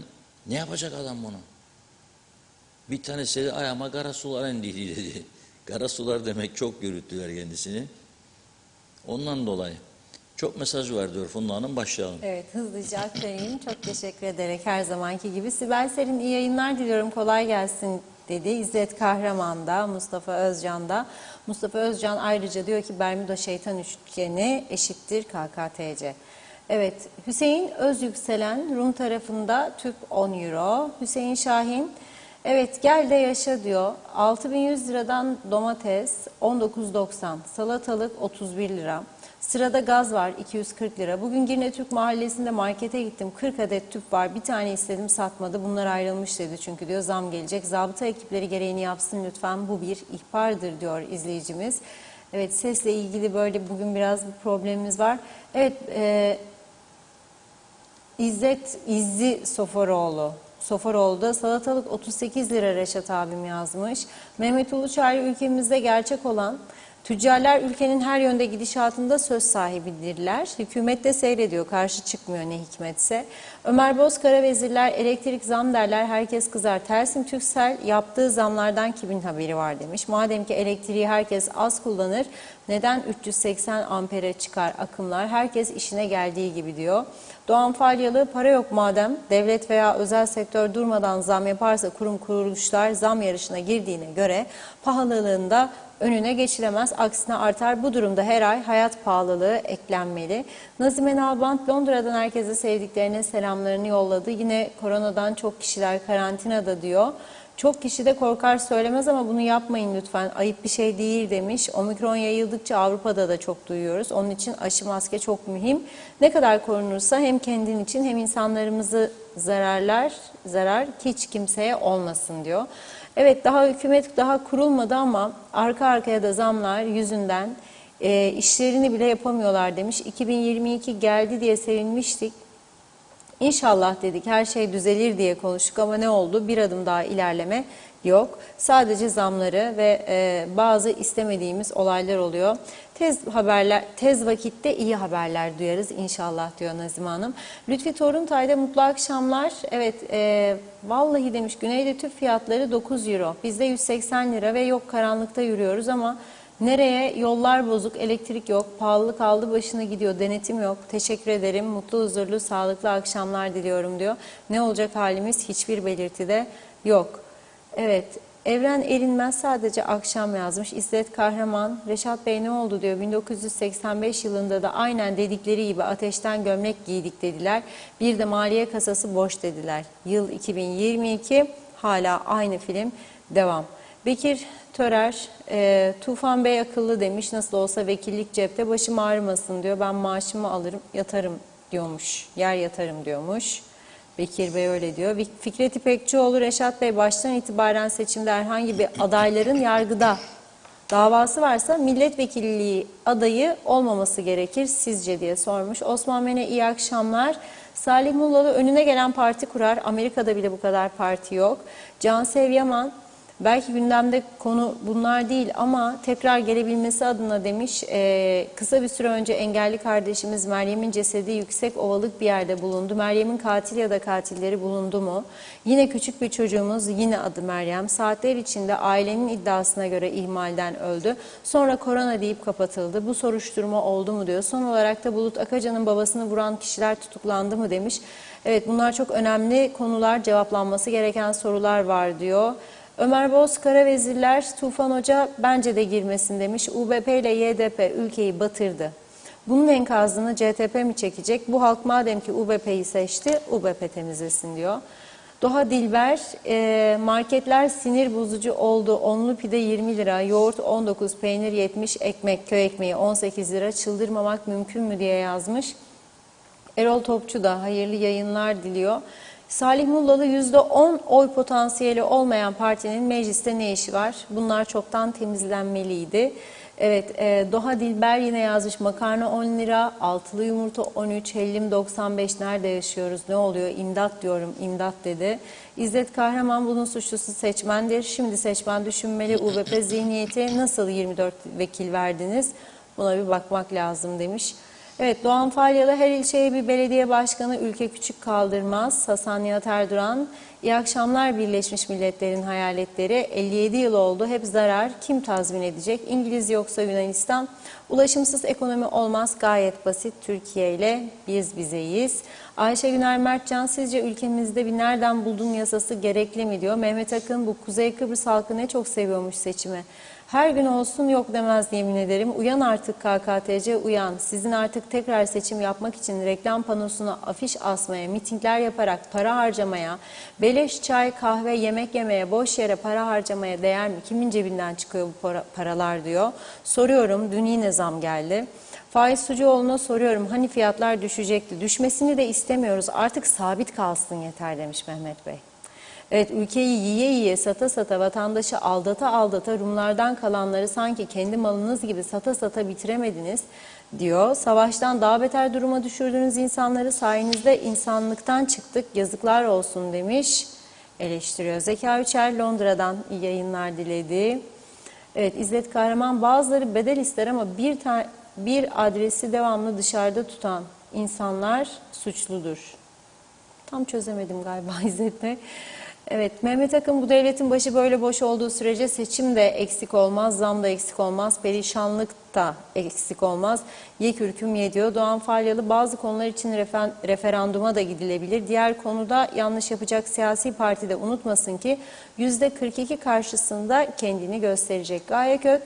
ne yapacak adam bunu? Bir tanesi de ayağıma kara sular endiydi dedi. Kara sular demek, çok yürüttüler kendisini. Ondan dolayı. Çok mesaj var diyor Funda Hanım, başlayalım. Evet, hızlıca aktarayım. Çok teşekkür ederek her zamanki gibi. Sibel Serin iyi yayınlar diliyorum, kolay gelsin dedi. İzzet Kahraman da, Mustafa Özcan da. Mustafa Özcan ayrıca diyor ki Bermuda şeytan üçgeni eşittir KKTC. Evet, Hüseyin Özyükselen Rum tarafında tüp 10 euro. Hüseyin Şahin, evet gel de yaşa diyor. 6.100 liradan domates 19.90, salatalık 31 lira. Sırada gaz var 240 lira. Bugün Girne Türk Mahallesi'nde markete gittim. 40 adet tüp var. Bir tane istedim, satmadı. Bunlar ayrılmış dedi çünkü diyor zam gelecek. Zabıta ekipleri gereğini yapsın lütfen. Bu bir ihbardır diyor izleyicimiz. Evet, sesle ilgili böyle bugün biraz bir problemimiz var. Evet, İzzet İzzi Sofaroğlu'da salatalık 38 lira Reşat abim yazmış. Mehmet Uluçay, ülkemizde gerçek olan tüccarlar ülkenin her yönde gidişatında söz sahibidirler. Hükümet de seyrediyor, karşı çıkmıyor ne hikmetse. Ömer Bozkara, vezirler elektrik zam derler, herkes kızar. Tersim Türksel, yaptığı zamlardan kimin haberi var demiş. Madem ki elektriği herkes az kullanır, neden 380 ampere çıkar akımlar? Herkes işine geldiği gibi diyor. Doğan Falyalı, para yok madem devlet veya özel sektör durmadan zam yaparsa kurum kuruluşlar zam yarışına girdiğine göre pahalılığında önüne geçilemez, aksine artar. Bu durumda her ay hayat pahalılığı eklenmeli. Nazime Nalbant Londra'dan herkese sevdiklerine selamlarını yolladı. Yine koronadan çok kişiler karantinada diyor. Çok kişi de korkar söylemez ama bunu yapmayın lütfen, ayıp bir şey değil demiş. Omikron yayıldıkça Avrupa'da da çok duyuyoruz. Onun için aşı, maske çok mühim. Ne kadar korunursa hem kendin için hem insanlarımızı zarar hiç kimseye olmasın diyor. Evet, daha hükümet daha kurulmadı ama arka arkaya da zamlar yüzünden işlerini bile yapamıyorlar demiş. 2022 geldi diye sevinmiştik. İnşallah dedik, her şey düzelir diye konuştuk ama ne oldu? Bir adım daha ilerleme yok. Sadece zamları ve bazı istemediğimiz olaylar oluyor. Tez vakitte iyi haberler duyarız inşallah diyor Nazime Hanım. Lütfi Toruntay'da mutlu akşamlar. Evet, vallahi demiş Güney'de tüp fiyatları 9 euro. Bizde 180 lira ve yok karanlıkta yürüyoruz ama nereye? Yollar bozuk, elektrik yok, pahalılık aldı başına gidiyor, denetim yok. Teşekkür ederim, mutlu, huzurlu, sağlıklı akşamlar diliyorum diyor. Ne olacak halimiz? Hiçbir belirtide yok. Evet, Evren Erinmez sadece akşam yazmış. İzzet Kahraman, Reşat Bey ne oldu diyor. 1985 yılında da aynen dedikleri gibi ateşten gömlek giydik dediler. Bir de maliye kasası boş dediler. Yıl 2022, hala aynı film devam. Bekir Törer, Tufan Bey akıllı demiş. Nasıl olsa vekillik cepte, başım ağrımasın diyor. Ben maaşımı alırım, yatarım diyormuş. Yer yatarım diyormuş. Bekir Bey öyle diyor. Fikret İpekçioğlu, Reşat Bey baştan itibaren seçimde herhangi bir adayların yargıda davası varsa milletvekilliği adayı olmaması gerekir sizce diye sormuş. Osman Mene iyi akşamlar. Salih Mullalı önüne gelen parti kurar. Amerika'da bile bu kadar parti yok. Cansev Yaman, Belki gündemde konu bunlar değil ama tekrar gelebilmesi adına demiş. Kısa bir süre önce engelli kardeşimiz Meryem'in cesedi yüksek ovalık bir yerde bulundu. Meryem'in katili ya da katilleri bulundu mu? Yine küçük bir çocuğumuz, yine adı Meryem. Saatler içinde ailenin iddiasına göre ihmalden öldü. Sonra korona deyip kapatıldı. Bu soruşturma oldu mu diyor. Son olarak da Bulut Akacan'ın babasını vuran kişiler tutuklandı mı demiş. Evet, bunlar çok önemli konular, cevaplanması gereken sorular var diyor. Ömer Boz, Karavezirler, Tufan Hoca bence de girmesin demiş. UBP ile YDP ülkeyi batırdı. Bunun enkazını CTP mi çekecek? Bu halk madem ki UBP'yi seçti, UBP temizlesin diyor. Doğa Dilber, marketler sinir bozucu oldu. Onlu pide 20 lira, yoğurt 19, peynir 70, ekmek, köy ekmeği 18 lira. Çıldırmamak mümkün mü diye yazmış. Erol Topçu da hayırlı yayınlar diliyor. Salih Mullalı %10 oy potansiyeli olmayan partinin mecliste ne işi var? Bunlar çoktan temizlenmeliydi. Evet, Doğa Dilber yine yazmış, makarna 10 lira, altılı yumurta 13, hellim 95, nerede yaşıyoruz, ne oluyor, imdat diyorum, imdat dedi. İzzet Kahraman, bunun suçlusu seçmendir, şimdi seçmen düşünmeli, UBP zihniyeti, nasıl 24 vekil verdiniz, buna bir bakmak lazım demiş. Evet, Doğan Falyalı, her ilçeye bir belediye başkanı, ülke küçük kaldırmaz. Hasan Nihat Erduran, iyi akşamlar Birleşmiş Milletler'in hayaletleri. 57 yıl oldu, hep zarar. Kim tazmin edecek? İngiliz yoksa Yunanistan. Ulaşımsız ekonomi olmaz, gayet basit. Türkiye ile biz bizeyiz. Ayşe Güner Mertcan, sizce ülkemizde bir nereden buldun yasası gerekli mi diyor. Mehmet Akın, bu Kuzey Kıbrıs halkı ne çok seviyormuş seçimi. Her gün olsun yok demez yemin ederim. Uyan artık KKTC, uyan. Sizin artık tekrar seçim yapmak için reklam panosuna afiş asmaya, mitingler yaparak para harcamaya, beleş çay, kahve, yemek yemeye, boş yere para harcamaya değer mi? Kimin cebinden çıkıyor bu paralar diyor. Soruyorum, dün yine zam geldi. Faiz Sucuoğlu'na soruyorum, hani fiyatlar düşecekti? Düşmesini de istemiyoruz, artık sabit kalsın yeter demiş Mehmet Bey. Evet, ülkeyi yiye yiye, sata sata, vatandaşı aldata aldata, Rumlardan kalanları sanki kendi malınız gibi sata sata bitiremediniz diyor. Savaştan daha beter duruma düşürdüğünüz insanları, sayenizde insanlıktan çıktık, yazıklar olsun demiş, eleştiriyor. Zeka Üçer Londra'dan iyi yayınlar diledi. Evet, İzzet Kahraman, bazıları bedel ister ama bir adresi devamlı dışarıda tutan insanlar suçludur. Tam çözemedim galiba İzzet Bey. Evet, Mehmet Akın, bu devletin başı böyle boş olduğu sürece seçim de eksik olmaz, zam da eksik olmaz, perişanlık da eksik olmaz. Yekürküm ye diyor. Doğan Falyalı, bazı konular için referanduma da gidilebilir. Diğer konuda yanlış yapacak siyasi parti de unutmasın ki %42 karşısında kendini gösterecek. Gaye Kök,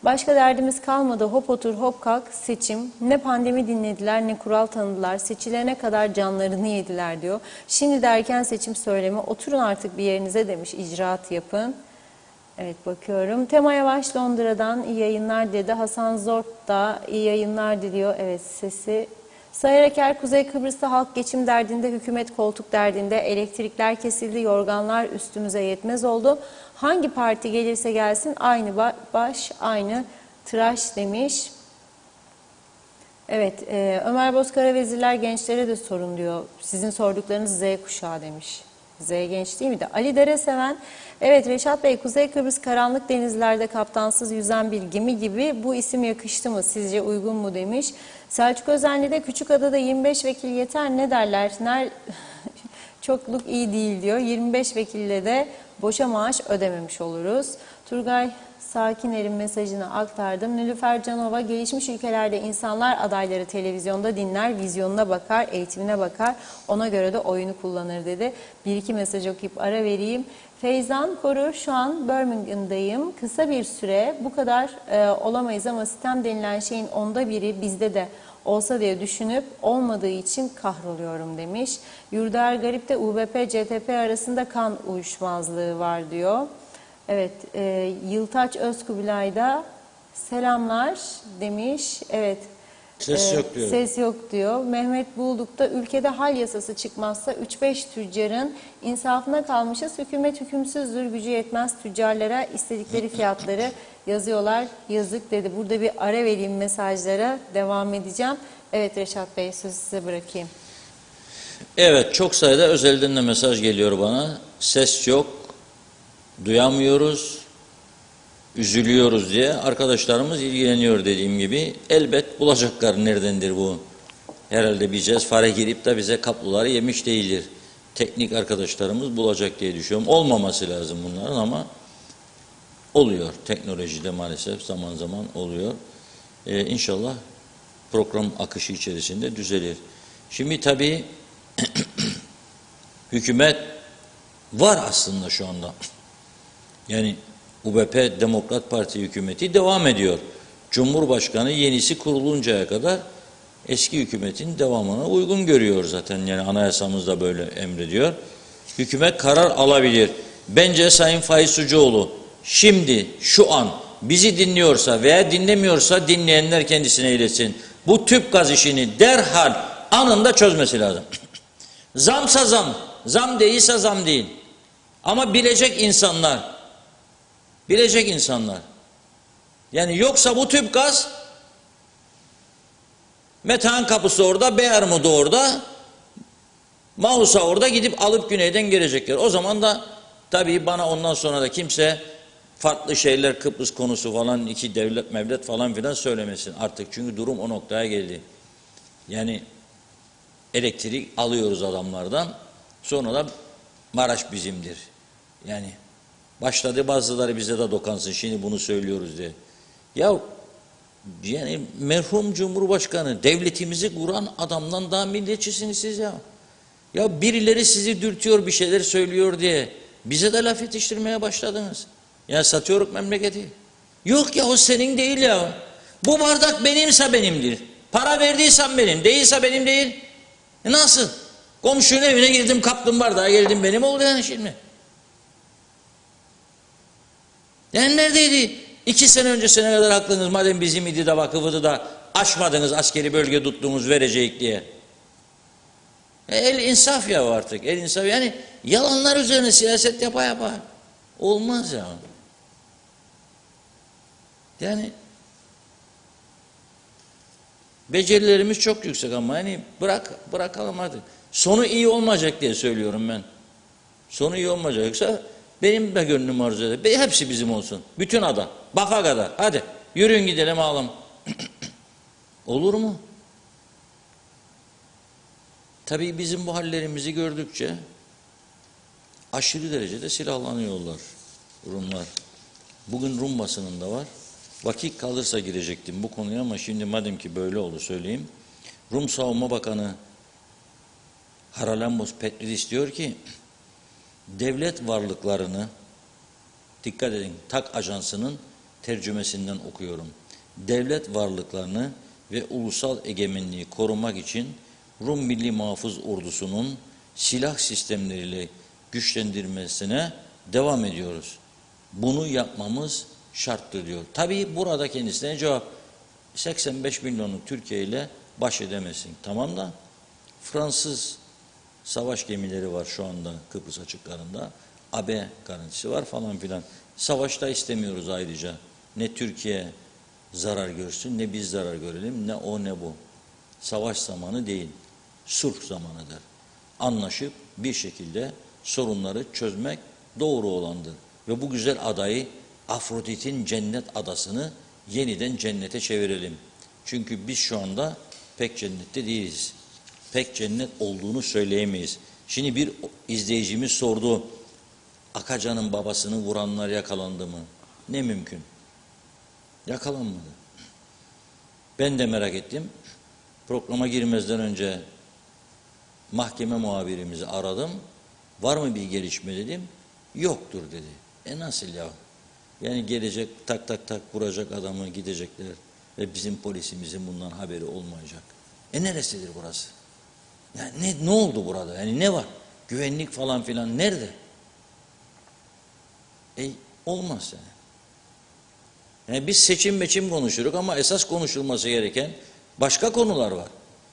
başka derdimiz kalmadı, hop otur hop kalk seçim. Ne pandemi dinlediler ne kural tanıdılar, seçilene kadar canlarını yediler diyor. Şimdi de erken seçim söylemi, oturun artık bir yerinize demiş, icraat yapın. Evet, bakıyorum. Tema Yavaş Londra'dan iyi yayınlar dedi. Hasan Zort da iyi yayınlar diliyor. Evet, sesi. Sayar Eker, Kuzey Kıbrıs'ta halk geçim derdinde, hükümet koltuk derdinde, elektrikler kesildi, yorganlar üstümüze yetmez oldu. Hangi parti gelirse gelsin aynı baş, aynı tıraş demiş. Evet, Ömer Boz, Karavezirler gençlere de sorun diyor. Sizin sorduklarınız Z kuşağı demiş. Z genç değil mi de? Ali Dereseven, evet Reşat Bey, Kuzey Kıbrıs karanlık denizlerde kaptansız yüzen bir gemi gibi, bu isim yakıştı mı, sizce uygun mu demiş. Selçuk Özenli'de, Küçükada'da 25 vekil yeter, ne derler? Çokluk iyi değil diyor. 25 vekille de boşa maaş ödememiş oluruz. Turgay Sakiner'in mesajını aktardım. Nilüfer Canova, gelişmiş ülkelerde insanlar adayları televizyonda dinler, vizyonuna bakar, eğitimine bakar, ona göre de oyunu kullanır dedi. Bir iki mesaj okuyup ara vereyim. Feyzan Koru, şu an Birmingham'dayım. Kısa bir süre bu kadar olamayız ama sistem denilen şeyin onda biri bizde de olsa diye düşünüp olmadığı için kahroluyorum demiş. Yurdaer Garip de UBP, CTP arasında kan uyuşmazlığı var diyor. Evet, Yıltaç Özkubilay'da selamlar demiş. Evet. Ses yok diyor. Ses yok diyor. Mehmet Bulduk'ta, ülkede hal yasası çıkmazsa 3-5 tüccarın insafına kalmışız. Hükümet hükümsüzdür, gücü yetmez tüccarlara istedikleri fiyatları yazıyorlar. Yazık dedi. Burada bir ara vereyim, mesajlara devam edeceğim. Evet Reşat Bey, sözü size bırakayım. Evet, çok sayıda özelden de mesaj geliyor bana. Ses yok. duyamıyoruz, üzülüyoruz diye arkadaşlarımız ilgileniyor dediğim gibi. Elbet bulacaklar neredendir bu. Herhalde bir fare girip de bize kapluları yemiş değildir. Teknik arkadaşlarımız bulacak diye düşünüyorum. Olmaması lazım bunların ama oluyor. Teknolojide maalesef zaman zaman oluyor. İnşallah program akışı içerisinde düzelir. Şimdi tabii hükümet var aslında şu anda. Yani UBP Demokrat Parti hükümeti devam ediyor. Cumhurbaşkanı yenisi kuruluncaya kadar eski hükümetin devamına uygun görüyor zaten. Yani anayasamız da böyle emrediyor. Hükümet karar alabilir. Bence Sayın Faiz Sucuoğlu şimdi şu an bizi dinliyorsa veya dinlemiyorsa dinleyenler kendisine iletsin. Bu tüp gaz işini derhal anında çözmesi lazım. Zamsa zam, zam değilse zam değil. Ama bilecek insanlar. Yani yoksa bu tüp gaz Metehan kapısı orada, Beyarmut'u orada, Mausa orada gidip alıp güneyden gelecekler. O zaman da tabii bana ondan sonra da kimse farklı şeyler Kıbrıs konusu falan iki devlet mevlet falan filan söylemesin artık. Çünkü durum o noktaya geldi. Yani elektrik alıyoruz adamlardan sonra da Maraş bizimdir. Yani başladı bazıları bize de dokansın şimdi bunu söylüyoruz diye. Ya yani merhum Cumhurbaşkanı devletimizi kuran adamdan daha milliyetçisiniz siz ya. Ya birileri sizi dürtüyor bir şeyler söylüyor diye bize de laf yetiştirmeye başladınız. Ya satıyoruz memleketi. Yok ya o senin değil ya. Bu bardak benimse benimdir. Para verdiysen benim, değilse benim değil. Nasıl? Komşunun evine girdim kaptım bardağı geldim benim oldu yani şimdi. Yani neredeydi? 2 sene öncesine kadar haklınız madem bizim idi de vakıfıdı da aşmadınız askeri bölge tuttuğumuz verecek diye. El insaf ya artık el insaf yani yalanlar üzerine siyaset yapa. Olmaz ya. Yani becerilerimiz çok yüksek ama yani bırakalım hadi. Sonu iyi olmayacak diye söylüyorum ben. Sonu iyi olmayacak yoksa benim de gönlüm arzu eder. Hepsi bizim olsun. Bütün ada. Bafa kadar. Hadi yürüyün gidelim ağlam. Olur mu? Tabii bizim bu hallerimizi gördükçe aşırı derecede silahlanıyorlar Rumlar. Bugün Rum basınında var. Vakit kalırsa girecektim bu konuya ama şimdi madem ki böyle oldu söyleyeyim. Rum Savunma Bakanı Haralambos Petridis diyor ki devlet varlıklarını dikkat edin TAK Ajansı'nın tercümesinden okuyorum. Devlet varlıklarını ve ulusal egemenliği korumak için Rum Milli Muhafız Ordusu'nun silah sistemleriyle güçlendirmesine devam ediyoruz. Bunu yapmamız şarttır diyor. Tabii burada kendisine cevap 85 milyonluk Türkiye ile baş edemezsin. Tamam da Fransız savaş gemileri var şu anda Kıbrıs açıklarında. AB garantisi var falan filan. Savaşta istemiyoruz ayrıca. Ne Türkiye zarar görsün ne biz zarar görelim ne o ne bu. Savaş zamanı değil. Sulh zamanıdır. Anlaşıp bir şekilde sorunları çözmek doğru olandır. Ve bu güzel adayı Afrodit'in cennet adasını yeniden cennete çevirelim. Çünkü biz şu anda pek cennette değiliz. Pek cennet olduğunu söyleyemeyiz. Şimdi bir izleyicimiz sordu. Akacan'ın babasını vuranlar yakalandı mı? Ne mümkün? Yakalanmadı. Ben de merak ettim. Programa girmezden önce mahkeme muhabirimizi aradım. Var mı bir gelişme dedim. Yoktur dedi. Nasıl ya? Yani gelecek tak tak tak vuracak adamı gidecekler ve bizim polisimizin bundan haberi olmayacak. Neresidir burası? Yani ne oldu burada? Yani ne var? Güvenlik falan filan nerede? Olmaz yani. Yani biz seçim konuşuruz ama esas konuşulması gereken başka konular var.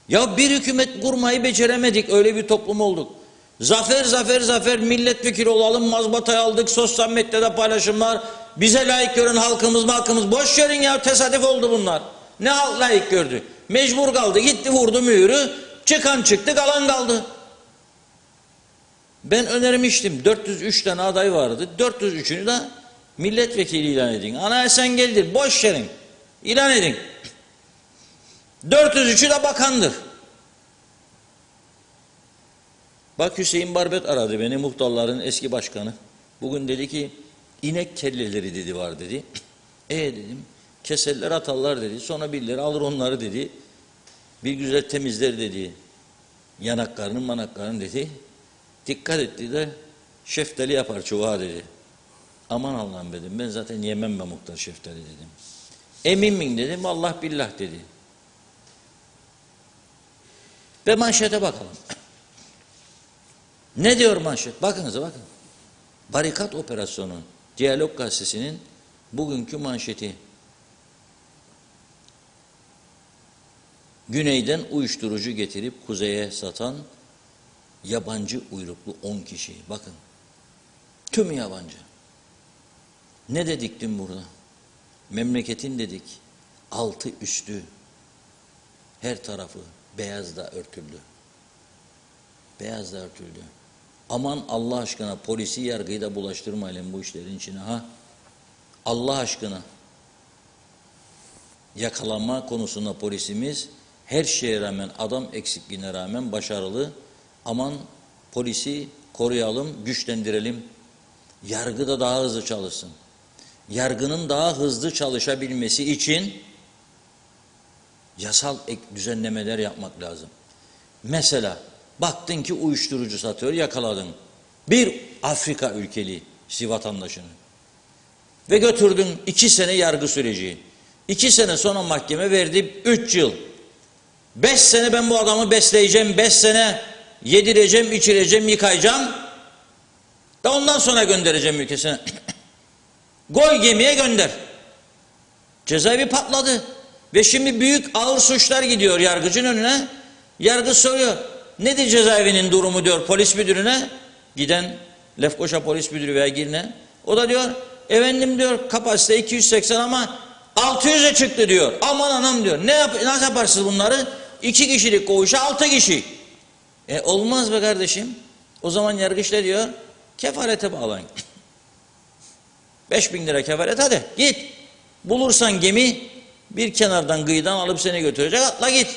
Ya bir hükümet kurmayı beceremedik. Öyle bir toplum olduk. Zafer milletvekili olalım, mazbatayı aldık, sosyal medyada paylaşımlar. Bize layık gören halkımız boş verin ya, tesadüf oldu bunlar. Ne halk layık gördü? Mecbur kaldı, gitti vurdu mühürü, çıkan çıktı, kalan kaldı. Ben önermiştim. 403 tane aday vardı. 403'ünü de milletvekili ilan edin. Anayasan geldir. Boş verin. İlan edin. 403'ü de bakandır. Bak Hüseyin Barbet aradı beni, muhtarların eski başkanı. Bugün dedi ki inek kelleleri dedi var dedi. Dedim keserler atarlar dedi. Sonra birileri alır onları dedi. Bir güzel temizler dedi. Yanaklarını manaklarını dedi. Dikkat etti de şeftali yapar çuvağa dedi. Aman Allah'ım dedim, ben zaten yemem ben muhtar şeftali dedim. Emin miyim dedim, Allah billah dedi. Ve manşete bakalım. Ne diyor manşet? Bakınıza bakın. Barikat operasyonu, Diyalog Gazetesi'nin bugünkü manşeti. Güneyden uyuşturucu getirip kuzeye satan yabancı uyruklu 10 kişi. Bakın. Tüm yabancı. Ne dedik dün burada? Memleketin dedik. Altı üstü. Her tarafı beyazla örtüldü. Beyazla örtüldü. Aman Allah aşkına polisi yargıyı da bulaştırmayalım bu işlerin içine ha. Allah aşkına. Yakalanma konusunda polisimiz her şeye rağmen, adam eksikliğine rağmen başarılı. Aman polisi koruyalım, güçlendirelim. Yargı da daha hızlı çalışsın. Yargının daha hızlı çalışabilmesi için yasal düzenlemeler yapmak lazım. Mesela baktın ki uyuşturucu satıyor, yakaladın. Bir Afrika ülkeli vatandaşını. Ve götürdün 2 sene yargı süreci. 2 sene sonra mahkeme verdi 3 yıl. 5 sene ben bu adamı besleyeceğim, 5 sene yedireceğim, içireceğim, yıkayacağım. Da ondan sonra göndereceğim ülkesine. Koy gemiye gönder. Cezaevi patladı. Ve şimdi büyük ağır suçlar gidiyor yargıcın önüne. Yargı soruyor. Nedir cezaevinin durumu diyor polis müdürüne. Giden Lefkoşa polis müdürü veya Girne. O da diyor efendim diyor kapasite 280 ama 600'e çıktı diyor. Aman anam diyor. Nasıl yaparsınız bunları? 2 kişilik koğuşa 6 kişi. Olmaz be kardeşim. O zaman yargıç ne diyor? Kefarete bağlayın. 5.000 lira kefaret hadi git. Bulursan gemi bir kenardan kıyıdan alıp seni götürecek, atla git.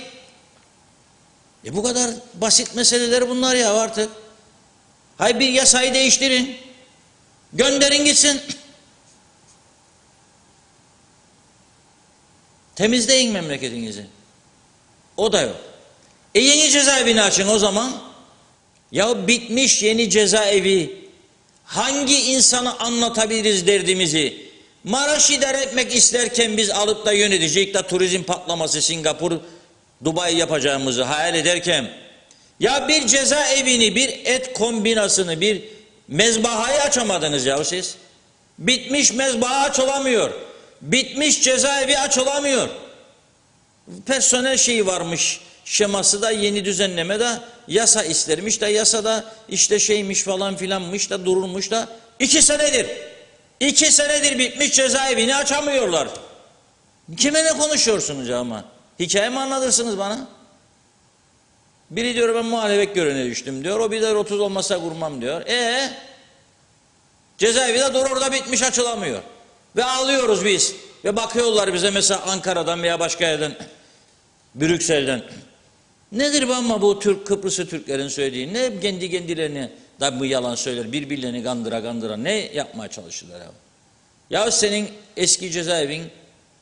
Bu kadar basit meseleler bunlar ya artık. Hay bir yasayı değiştirin. Gönderin gitsin. Temizleyin memleketinizi. O da yok. Yeni cezaevini açın o zaman. Ya bitmiş yeni cezaevi. Hangi insana anlatabiliriz derdimizi? Maraş idare etmek isterken biz alıp da yönetecek de turizm patlaması Singapur, Dubai yapacağımızı hayal ederken ya bir cezaevini, bir et kombinasını, bir mezbahayı açamadınız ya siz. Bitmiş mezbaha aç olamıyor. Bitmiş cezaevi aç olamıyor. Personel şeyi varmış. Şeması da yeni düzenleme de yasa istermiş de yasada işte şeymiş falan filanmış da durulmuş da 2 senedir. 2 senedir bitmiş cezaevini açamıyorlar. Kime ne konuşuyorsunuz ama? Hikaye mi anlatırsınız bana? Biri diyor ben muhalefet görevine düştüm diyor. O bir de 30 olmasa kurmam diyor. Cezaevi de dur orada bitmiş açılamıyor. Ve ağlıyoruz biz. Ve bakıyorlar bize mesela Ankara'dan veya başka yerden, Brüksel'den. Nedir bu ama bu Kıbrıs'ı Türklerin söylediği? Ne kendi kendilerine da bu yalan söyler, birbirlerini kandıra ne yapmaya çalışırlar ya? Ya senin eski cezaevin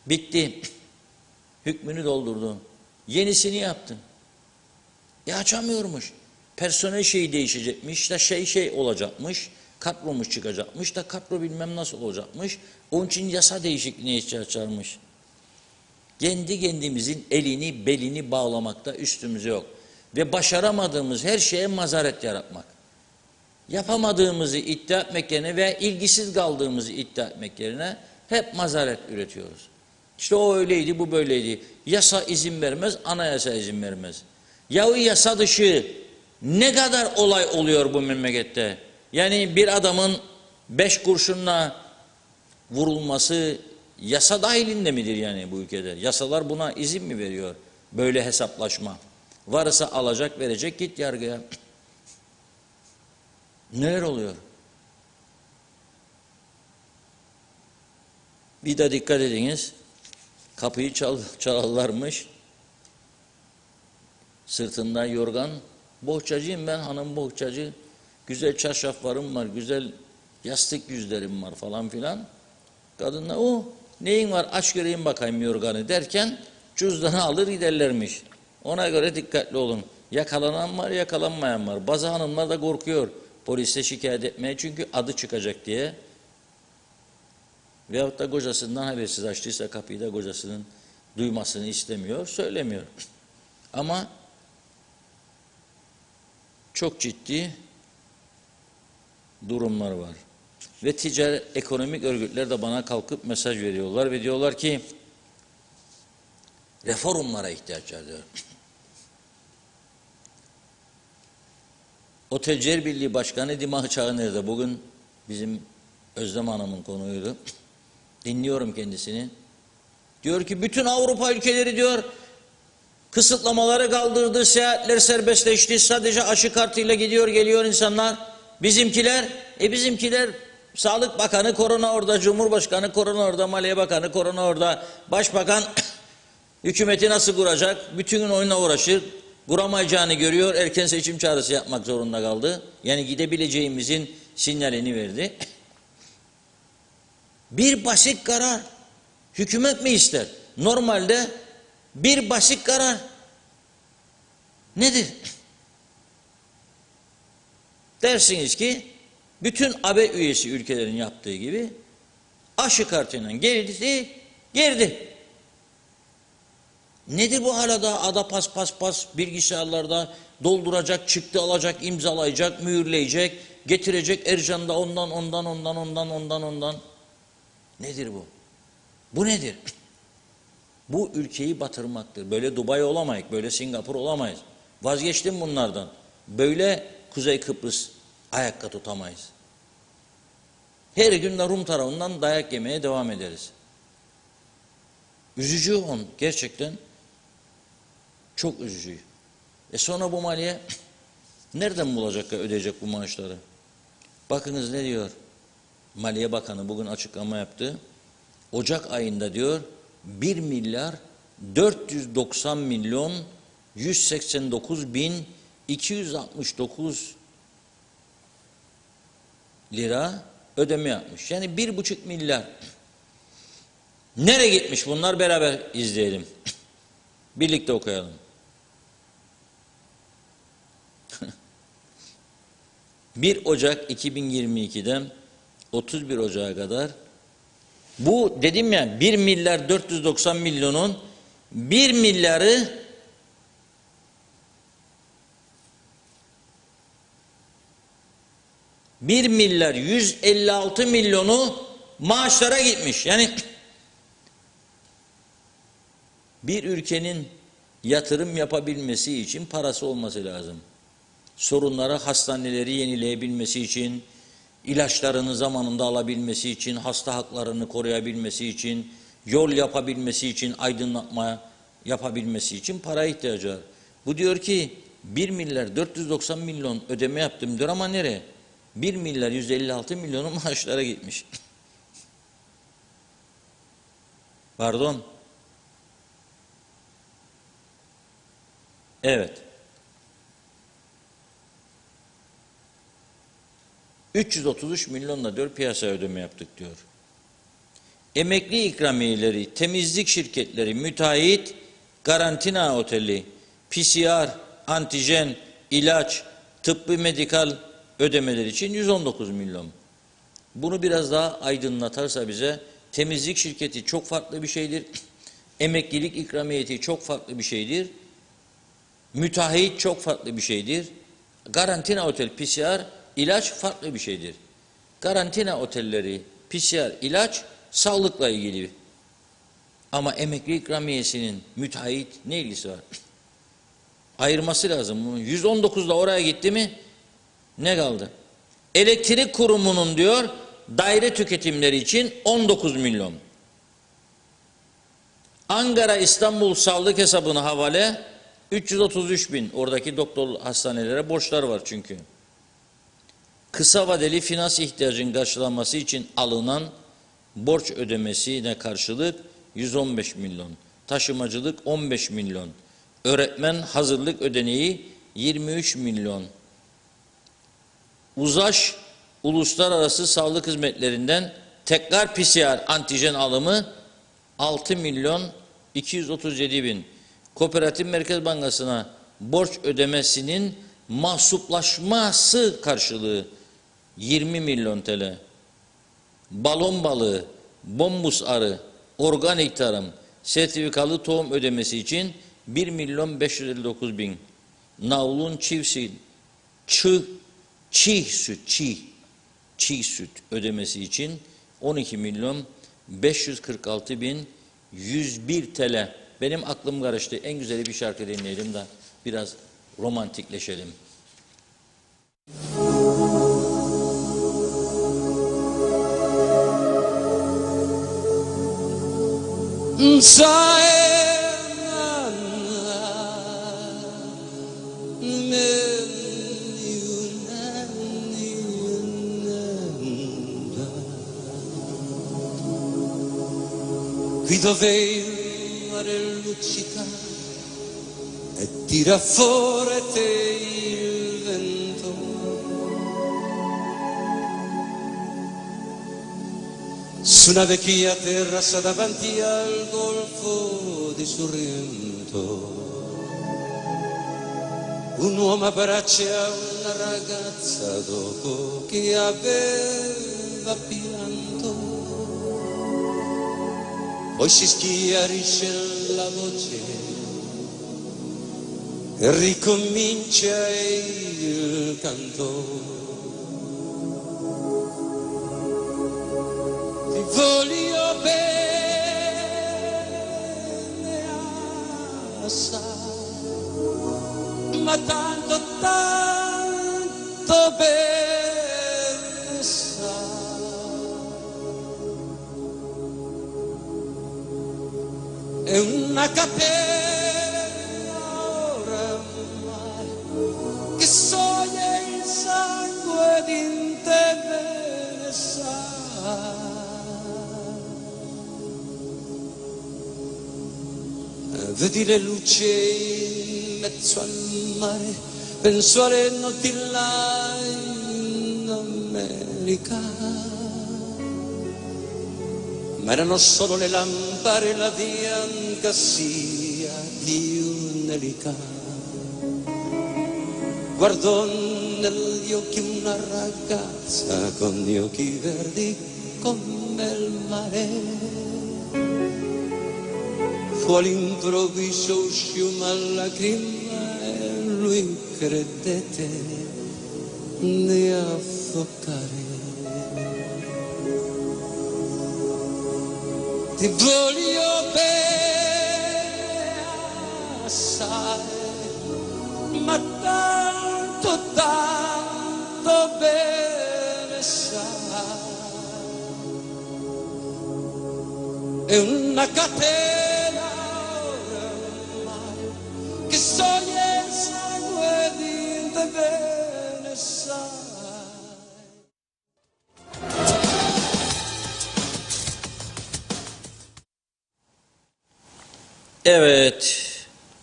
bitti. Hükmünü doldurdu. Yenisini yaptın. Açamıyormuş. Personel şeyi değişecekmiş da şey olacakmış. Kadromuş çıkacakmış da kadro bilmem nasıl olacakmış. Onun için yasa değişikliğine ihtiyaç varmış. Kendi kendimizin elini belini bağlamakta üstümüz yok. Ve başaramadığımız her şeye mazaret yaratmak. Yapamadığımızı iddia etmek yerine ve ilgisiz kaldığımızı iddia etmek yerine hep mazaret üretiyoruz. İşte o öyleydi, bu böyleydi. Yasa izin vermez, anayasa izin vermez. Yahu yasa dışı ne kadar olay oluyor bu memlekette? Yani bir adamın 5 kurşunla vurulması yasa dahilinde midir yani bu ülkede? Yasalar buna izin mi veriyor? Böyle hesaplaşma. Varsa alacak verecek git yargıya. Neler oluyor? Bir de dikkat ediniz. Kapıyı çalarlarmış. Sırtından yorgan. Bohçacıyım ben, hanım bohçacı. Güzel çarşaflarım var, güzel yastık yüzlerim var falan filan. Kadınlar, o neyin var, aç göreyim bakayım yorganı derken cüzdanı alır giderlermiş. Ona göre dikkatli olun. Yakalanan var, yakalanmayan var. Bazı hanımlar da korkuyor polise şikayet etmeye çünkü adı çıkacak diye. Veyahut da kocasından habersiz açtıysa kapıyı da kocasının duymasını istemiyor, söylemiyor. Ama çok ciddi durumlar var. Ve ticari ekonomik örgütler de bana kalkıp mesaj veriyorlar ve diyorlar ki reformlara ihtiyaç var diyor. Otelciler Birliği Başkanı Dimah Çağı nerede? Bugün bizim Özlem Hanım'ın konuydu. Dinliyorum kendisini. Diyor ki bütün Avrupa ülkeleri diyor kısıtlamaları kaldırdı, seyahatler serbestleşti, sadece aşı kartıyla gidiyor geliyor insanlar. Bizimkiler Sağlık Bakanı korona orada, Cumhurbaşkanı korona orada, Maliye Bakanı korona orada, Başbakan hükümeti nasıl kuracak, bütün gün oyunla uğraşır, kuramayacağını görüyor, erken seçim çağrısı yapmak zorunda kaldı. Yani gidebileceğimizin sinyalini verdi. Bir basit karar. Hükümet mi ister? Normalde bir basit karar. Nedir? Dersiniz ki bütün AB üyesi ülkelerin yaptığı gibi aşı kartıyla girdi. Nedir bu hala da ada pas bilgisayarlarda dolduracak, çıktı alacak, imzalayacak, mühürleyecek, getirecek Ercan'da ondan. Nedir bu? Bu nedir? Bu ülkeyi batırmaktır. Böyle Dubai olamayız, böyle Singapur olamayız. Vazgeçtim bunlardan. Böyle Kuzey Kıbrıs ayakta tutamayız. Her gün de Rum tarafından dayak yemeye devam ederiz. Üzücü on, gerçekten çok üzücü. Sonra bu maliye nereden bulacak ödeyecek bu maaşları? Bakınız ne diyor? Maliye Bakanı bugün açıklama yaptı. Ocak ayında diyor 1 milyar 490 milyon 189 bin 269 lira ödeme yapmış. Yani 1,5 milyar. Nereye gitmiş bunlar? Beraber izleyelim. Birlikte okuyalım. 1 Ocak 2022'den 31 Ocak'a kadar bu dedim ya 1 milyar 490 milyonun 1 milyarı $1 milyar 156 milyonu maaşlara gitmiş. Yani bir ülkenin yatırım yapabilmesi için parası olması lazım. Sorunları, hastaneleri yenileyebilmesi için, ilaçlarını zamanında alabilmesi için, hasta haklarını koruyabilmesi için, yol yapabilmesi için, aydınlatma yapabilmesi için para ihtiyacı var. Bu diyor ki 1 milyar 490 milyon ödeme yaptım diyor ama nereye? 1 milyar 156 milyonu maaşlara gitmiş. Pardon. Evet. 333 milyonla diyor piyasa ödeme yaptık diyor. Emekli ikramiyeleri, temizlik şirketleri, müteahhit, karantina oteli, PCR, antijen, ilaç, tıbbi medikal ödemeler için 119 milyon. Bunu biraz daha aydınlatarsa bize temizlik şirketi çok farklı bir şeydir. Emeklilik ikramiyeti çok farklı bir şeydir. Müteahhit çok farklı bir şeydir. Karantina otel, PCR, ilaç farklı bir şeydir. Karantina otelleri, PCR, ilaç sağlıkla ilgili. Ama emekli ikramiyesinin müteahhit ne ilgisi var? Ayırması lazım bunu. 119'da oraya gitti mi ne kaldı? Elektrik kurumunun diyor daire tüketimleri için 19 milyon. Ankara İstanbul sağlık hesabına havale 333 bin. Oradaki doktor hastanelere borçlar var çünkü. kısa vadeli finans ihtiyacının karşılanması için alınan borç ödemesine karşılık 115 milyon, taşımacılık 15 milyon, öğretmen hazırlık ödeneği 23 milyon, UZAŞ uluslararası sağlık hizmetlerinden tekrar PCR antijen alımı 6 milyon 237 bin, Kooperatif Merkez Bankası'na borç ödemesinin mahsuplaşması karşılığı 20 milyon TL, balon balığı, bombus arı, organik tarım, sertifikalı tohum ödemesi için 1 milyon 559 bin, navlun çift çiğ süt ödemesi için 12 milyon 546 bin 101 TL. Benim aklım karıştı. En güzeli bir şarkı dinleyelim de biraz romantikleşelim. Qui dove il mare luccica e tira forte il vento, su una vecchia terrazza davanti al golfo di Sorrento, un uomo abbraccia una ragazza dopo che aveva pianto. Poi si schiarisce la voce e ricomincia il canto. Ti voglio bene assai, ma tanto, tanto bene sai. È una catena oramai che sogna il sangue di te me ne sai. Vedi le luci in mezzo al mare, penso alle notti là in America. Ma erano solo le lampade e la bianca scia di un'elica. Guardò negli occhi una ragazza con gli occhi verdi come il mare. Fu all'improvviso uscì una lacrima e lui credette di affocare. Ti voglio bene assai, ma tanto, tanto bene sai. È una catena oramai che sogna il sangue di te bene sai. Evet,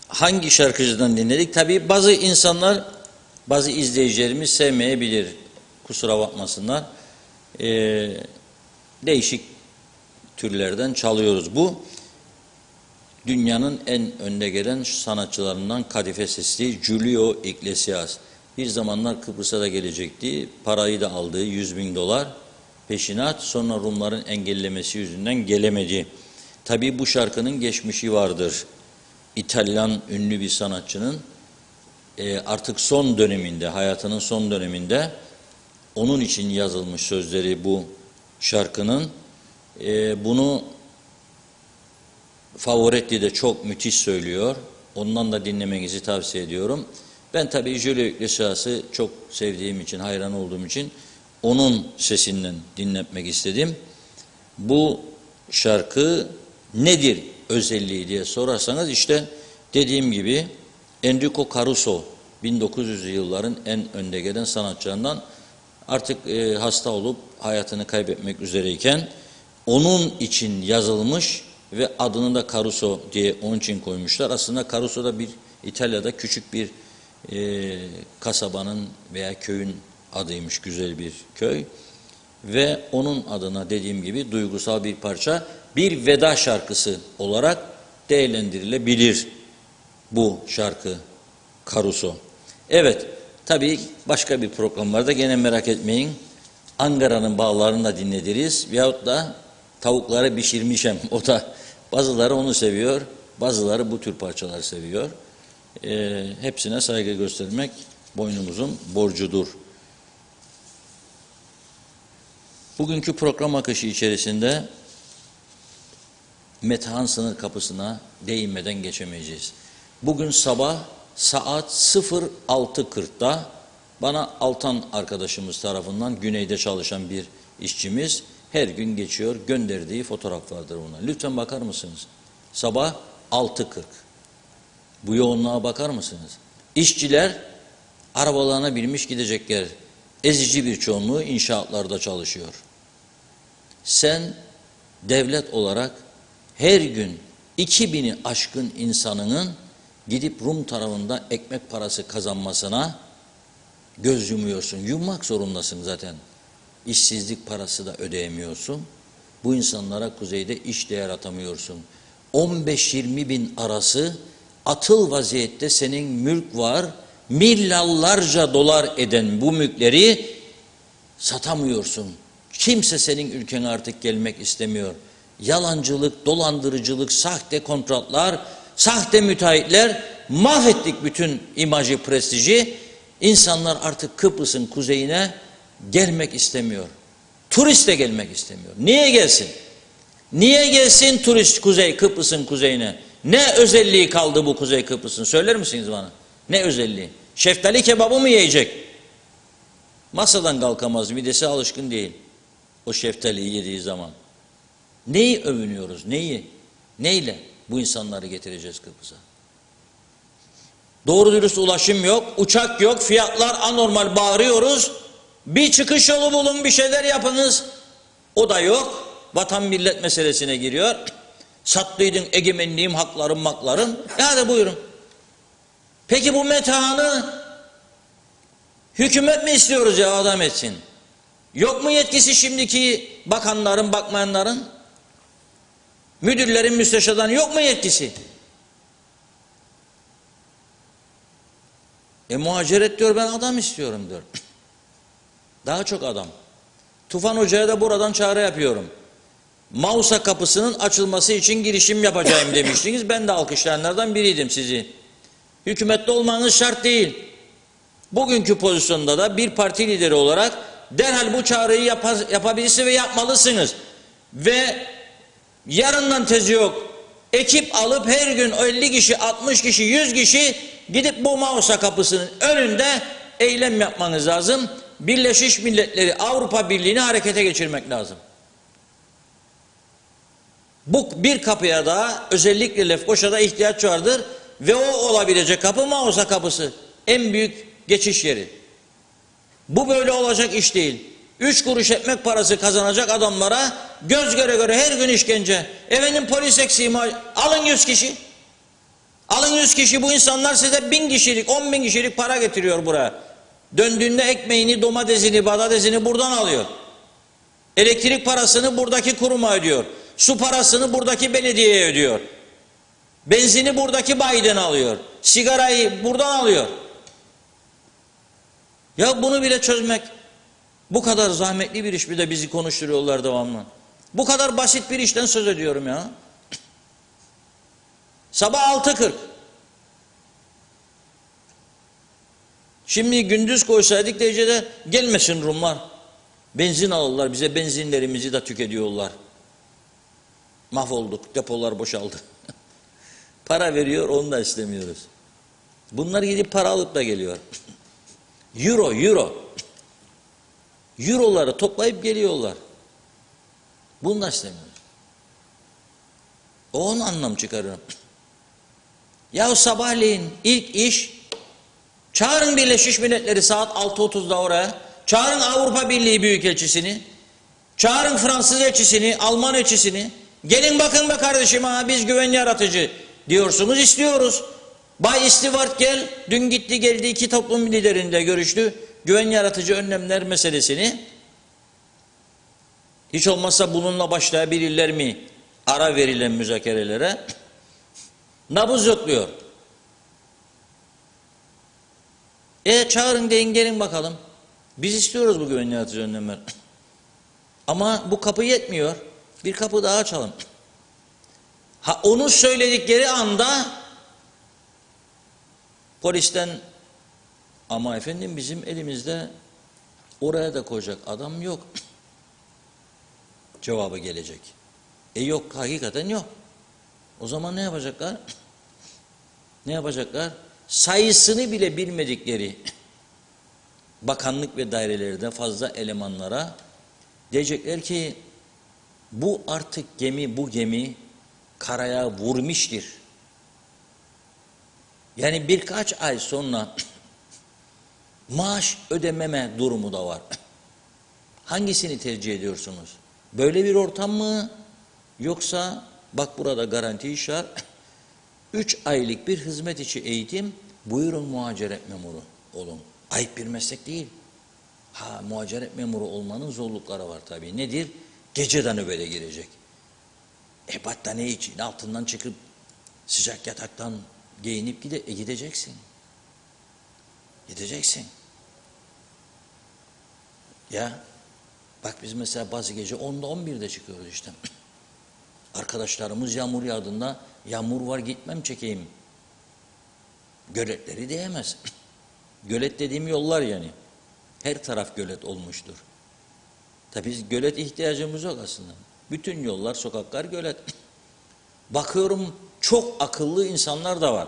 hangi şarkıcıdan dinledik? Tabii bazı insanlar, bazı izleyicilerimiz sevmeyebilir, kusura bakmasınlar. Değişik türlerden çalıyoruz. Bu, dünyanın en önde gelen sanatçılarından kadife sesli Julio Iglesias. Bir zamanlar Kıbrıs'a da gelecekti, parayı da aldı, 100.000 dolar peşinat, sonra Rumların engellemesi yüzünden gelemedi. Tabii bu şarkının geçmişi vardır. İtalyan ünlü bir sanatçının artık son döneminde, hayatının son döneminde onun için yazılmış sözleri bu şarkının. Bunu Favoretti de çok müthiş söylüyor. Ondan da dinlemenizi tavsiye ediyorum. Ben tabii Julio Iglesias'ı çok sevdiğim için, hayran olduğum için onun sesinden dinletmek istedim. Bu şarkı nedir özelliği diye sorarsanız, işte dediğim gibi Enrico Caruso 1900'lü yılların en önde gelen sanatçılarından, artık hasta olup hayatını kaybetmek üzereyken onun için yazılmış ve adını da Caruso diye onun için koymuşlar. Aslında Caruso da bir İtalya'da küçük bir kasabanın veya köyün adıymış, güzel bir köy. Ve onun adına dediğim gibi duygusal bir parça, bir veda şarkısı olarak değerlendirilebilir bu şarkı Caruso. Evet, tabii başka bir program var da gene merak etmeyin. Ankara'nın bağlarını da dinlediriz. Veyahut da tavukları pişirmişem. O da bazıları onu seviyor, bazıları bu tür parçalar seviyor. Hepsine saygı göstermek boynumuzun borcudur. Bugünkü program akışı içerisinde Metehan sınır kapısına değinmeden geçemeyeceğiz. Bugün sabah saat 06.40'da bana Altan arkadaşımız tarafından güneyde çalışan bir işçimiz her gün geçiyor, gönderdiği fotoğraf vardır ona. Lütfen bakar mısınız? Sabah 6.40. Bu yoğunluğa bakar mısınız? İşçiler arabalarına binmiş gidecekler. Ezici bir çoğunluğu inşaatlarda çalışıyor. Sen devlet olarak her gün 2000'i aşkın insanının gidip Rum tarafında ekmek parası kazanmasına göz yumuyorsun. Yummak zorundasın zaten. İşsizlik parası da ödeyemiyorsun. Bu insanlara kuzeyde iş değer atamıyorsun. 15-20 bin arası atıl vaziyette senin mülk var. Milyarlarca dolar eden bu mülkleri satamıyorsun. Kimse senin ülkene artık gelmek istemiyor. Yalancılık, dolandırıcılık, sahte kontratlar, sahte müteahhitler mahvettik bütün imajı, prestiji. İnsanlar artık Kıbrıs'ın kuzeyine gelmek istemiyor. Turist de gelmek istemiyor. Niye gelsin? Niye gelsin turist Kıbrıs'ın kuzeyine? Ne özelliği kaldı bu Kuzey Kıbrıs'ın? Söyler misiniz bana? Ne özelliği? Şeftali kebabı mı yiyecek? Masadan kalkamaz, midesi alışkın değil. O şeftaliyi yediği zaman. Neyi övünüyoruz? Neyi? Neyle bu insanları getireceğiz Kıbrıs'a? Doğru dürüst ulaşım yok, uçak yok, fiyatlar anormal, bağırıyoruz. Bir çıkış yolu bulun, bir şeyler yapınız. O da yok. Vatan millet meselesine giriyor. Sattıydın egemenliğim, haklarım, maklarım. Hadi buyurun. Peki bu Metehan'ı hükümet mi istiyoruz ya adam etsin? Yok mu yetkisi şimdiki bakanların, bakmayanların? Müdürlerin, müsteşarların yok mu yetkisi? Muhaciret diyor, ben adam istiyorum diyor. Daha çok adam. Tufan Hoca'ya da buradan çağrı yapıyorum. Mausa kapısının açılması için girişim yapacağım demiştiniz. Ben de alkışlayanlardan biriydim sizi. Hükümette olmanız şart değil. Bugünkü pozisyonda da bir parti lideri olarak derhal bu çağrıyı yapabilirsiniz ve yapmalısınız. Ve yarından tezi yok. Ekip alıp her gün 50 kişi, 60 kişi, 100 kişi gidip bu Mausa kapısının önünde eylem yapmanız lazım. Birleşmiş Milletleri, Avrupa Birliği'ni harekete geçirmek lazım. Bu bir kapıya da özellikle Lefkoşa'da ihtiyaç vardır ve o olabilecek kapı Mausa kapısı. En büyük geçiş yeri. Bu böyle olacak iş değil. 3 kuruş ekmek parası kazanacak adamlara göz göre göre her gün işkence. Efendim polis eksiği mi? Alın 100 kişi. Alın 100 kişi, bu insanlar size 1000 kişilik, 10.000 kişilik para getiriyor buraya. Döndüğünde ekmeğini, domatesini, patatesini buradan alıyor. Elektrik parasını buradaki kuruma ödüyor. Su parasını buradaki belediyeye ödüyor. Benzini buradaki bayiden alıyor. Sigarayı buradan alıyor. Ya bunu bile çözmek bu kadar zahmetli bir iş, bir de bizi konuşturuyorlar devamlı. Bu kadar basit bir işten söz ediyorum ya. Sabah 6.40. Şimdi gündüz koysaydık derecede gelmesin Rumlar. Benzin alırlar, bize benzinlerimizi de tüketiyorlar. Mahvolduk, depolar boşaldı. Para veriyor, onu da istemiyoruz. Bunlar gidip para alıp da geliyor. Euro. Euroları toplayıp geliyorlar. Bunu da istemiyoruz. Onun anlam çıkarıyorum. Ya sabahleyin ilk iş, çağırın Birleşmiş Milletleri saat 6.30'da oraya. Çağırın Avrupa Birliği Büyükelçisini. Çağırın Fransız elçisini, Alman elçisini. Gelin bakın be kardeşim, ha biz güven yaratıcı diyorsunuz, istiyoruz. Bay Stewart gel, dün gitti geldi, 2 toplum lideriyle görüştü. Güven yaratıcı önlemler meselesini. Hiç olmazsa bununla başlayabilirler mi ara verilen müzakerelere? Nabız yokluyor. Çağırın deyin, gelin bakalım. Biz istiyoruz bu güven yaratıcı önlemler. Ama bu kapı yetmiyor. Bir kapı daha açalım. Onu söyledikleri anda polisten, ama efendim bizim elimizde oraya da koyacak adam yok cevabı gelecek. Yok, hakikaten yok. O zaman ne yapacaklar? Ne yapacaklar? Sayısını bile bilmedikleri bakanlık ve dairelerde fazla elemanlara diyecekler ki bu artık gemi, bu gemi karaya vurmuştur. Yani birkaç ay sonra maaş ödememe durumu da var. Hangisini tercih ediyorsunuz? Böyle bir ortam mı? Yoksa bak burada garanti işar, 3 aylık bir hizmet içi eğitim, buyurun muhaciret memuru olun. Ayıp bir meslek değil. Muhaciret memuru olmanın zorlukları var tabii. Nedir? Geceden nöbete girecek. Battaniye için altından çıkıp sıcak yataktan giyinip gideceksin. Gideceksin. Ya bak biz mesela bazı gece 10'da 11'de çıkıyoruz işte. Arkadaşlarımız yağmur yağdığında yağmur var gitmem çekeyim. Göletleri değemez. Gölet dediğim yollar yani. Her taraf gölet olmuştur. Tabii biz gölet ihtiyacımız yok aslında. Bütün yollar, sokaklar gölet. Bakıyorum çok akıllı insanlar da var.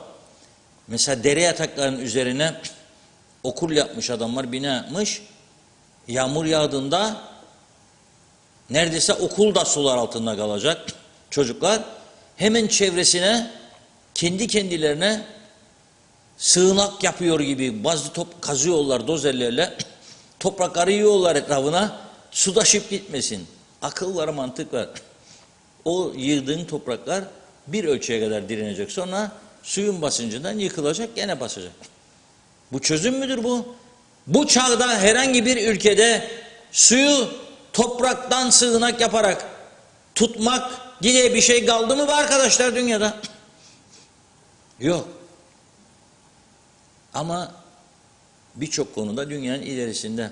Mesela dere yataklarının üzerine okul yapmış adamlar, bina yapmış. Yağmur yağdığında neredeyse okul da sular altında kalacak. Çocuklar hemen çevresine kendi kendilerine sığınak yapıyor gibi bazı kazıyorlar dozerlerle. Toprakları yiyorlar etrafına, su taşıp gitmesin. Akıl var, mantık var. O yığdığın topraklar bir ölçüye kadar direnecek. Sonra suyun basıncından yıkılacak, gene basacak. Bu çözüm müdür bu? Bu çağda herhangi bir ülkede suyu topraktan sığınak yaparak tutmak diye bir şey kaldı mı be arkadaşlar dünyada? Yok. Ama birçok konuda dünyanın ilerisinde.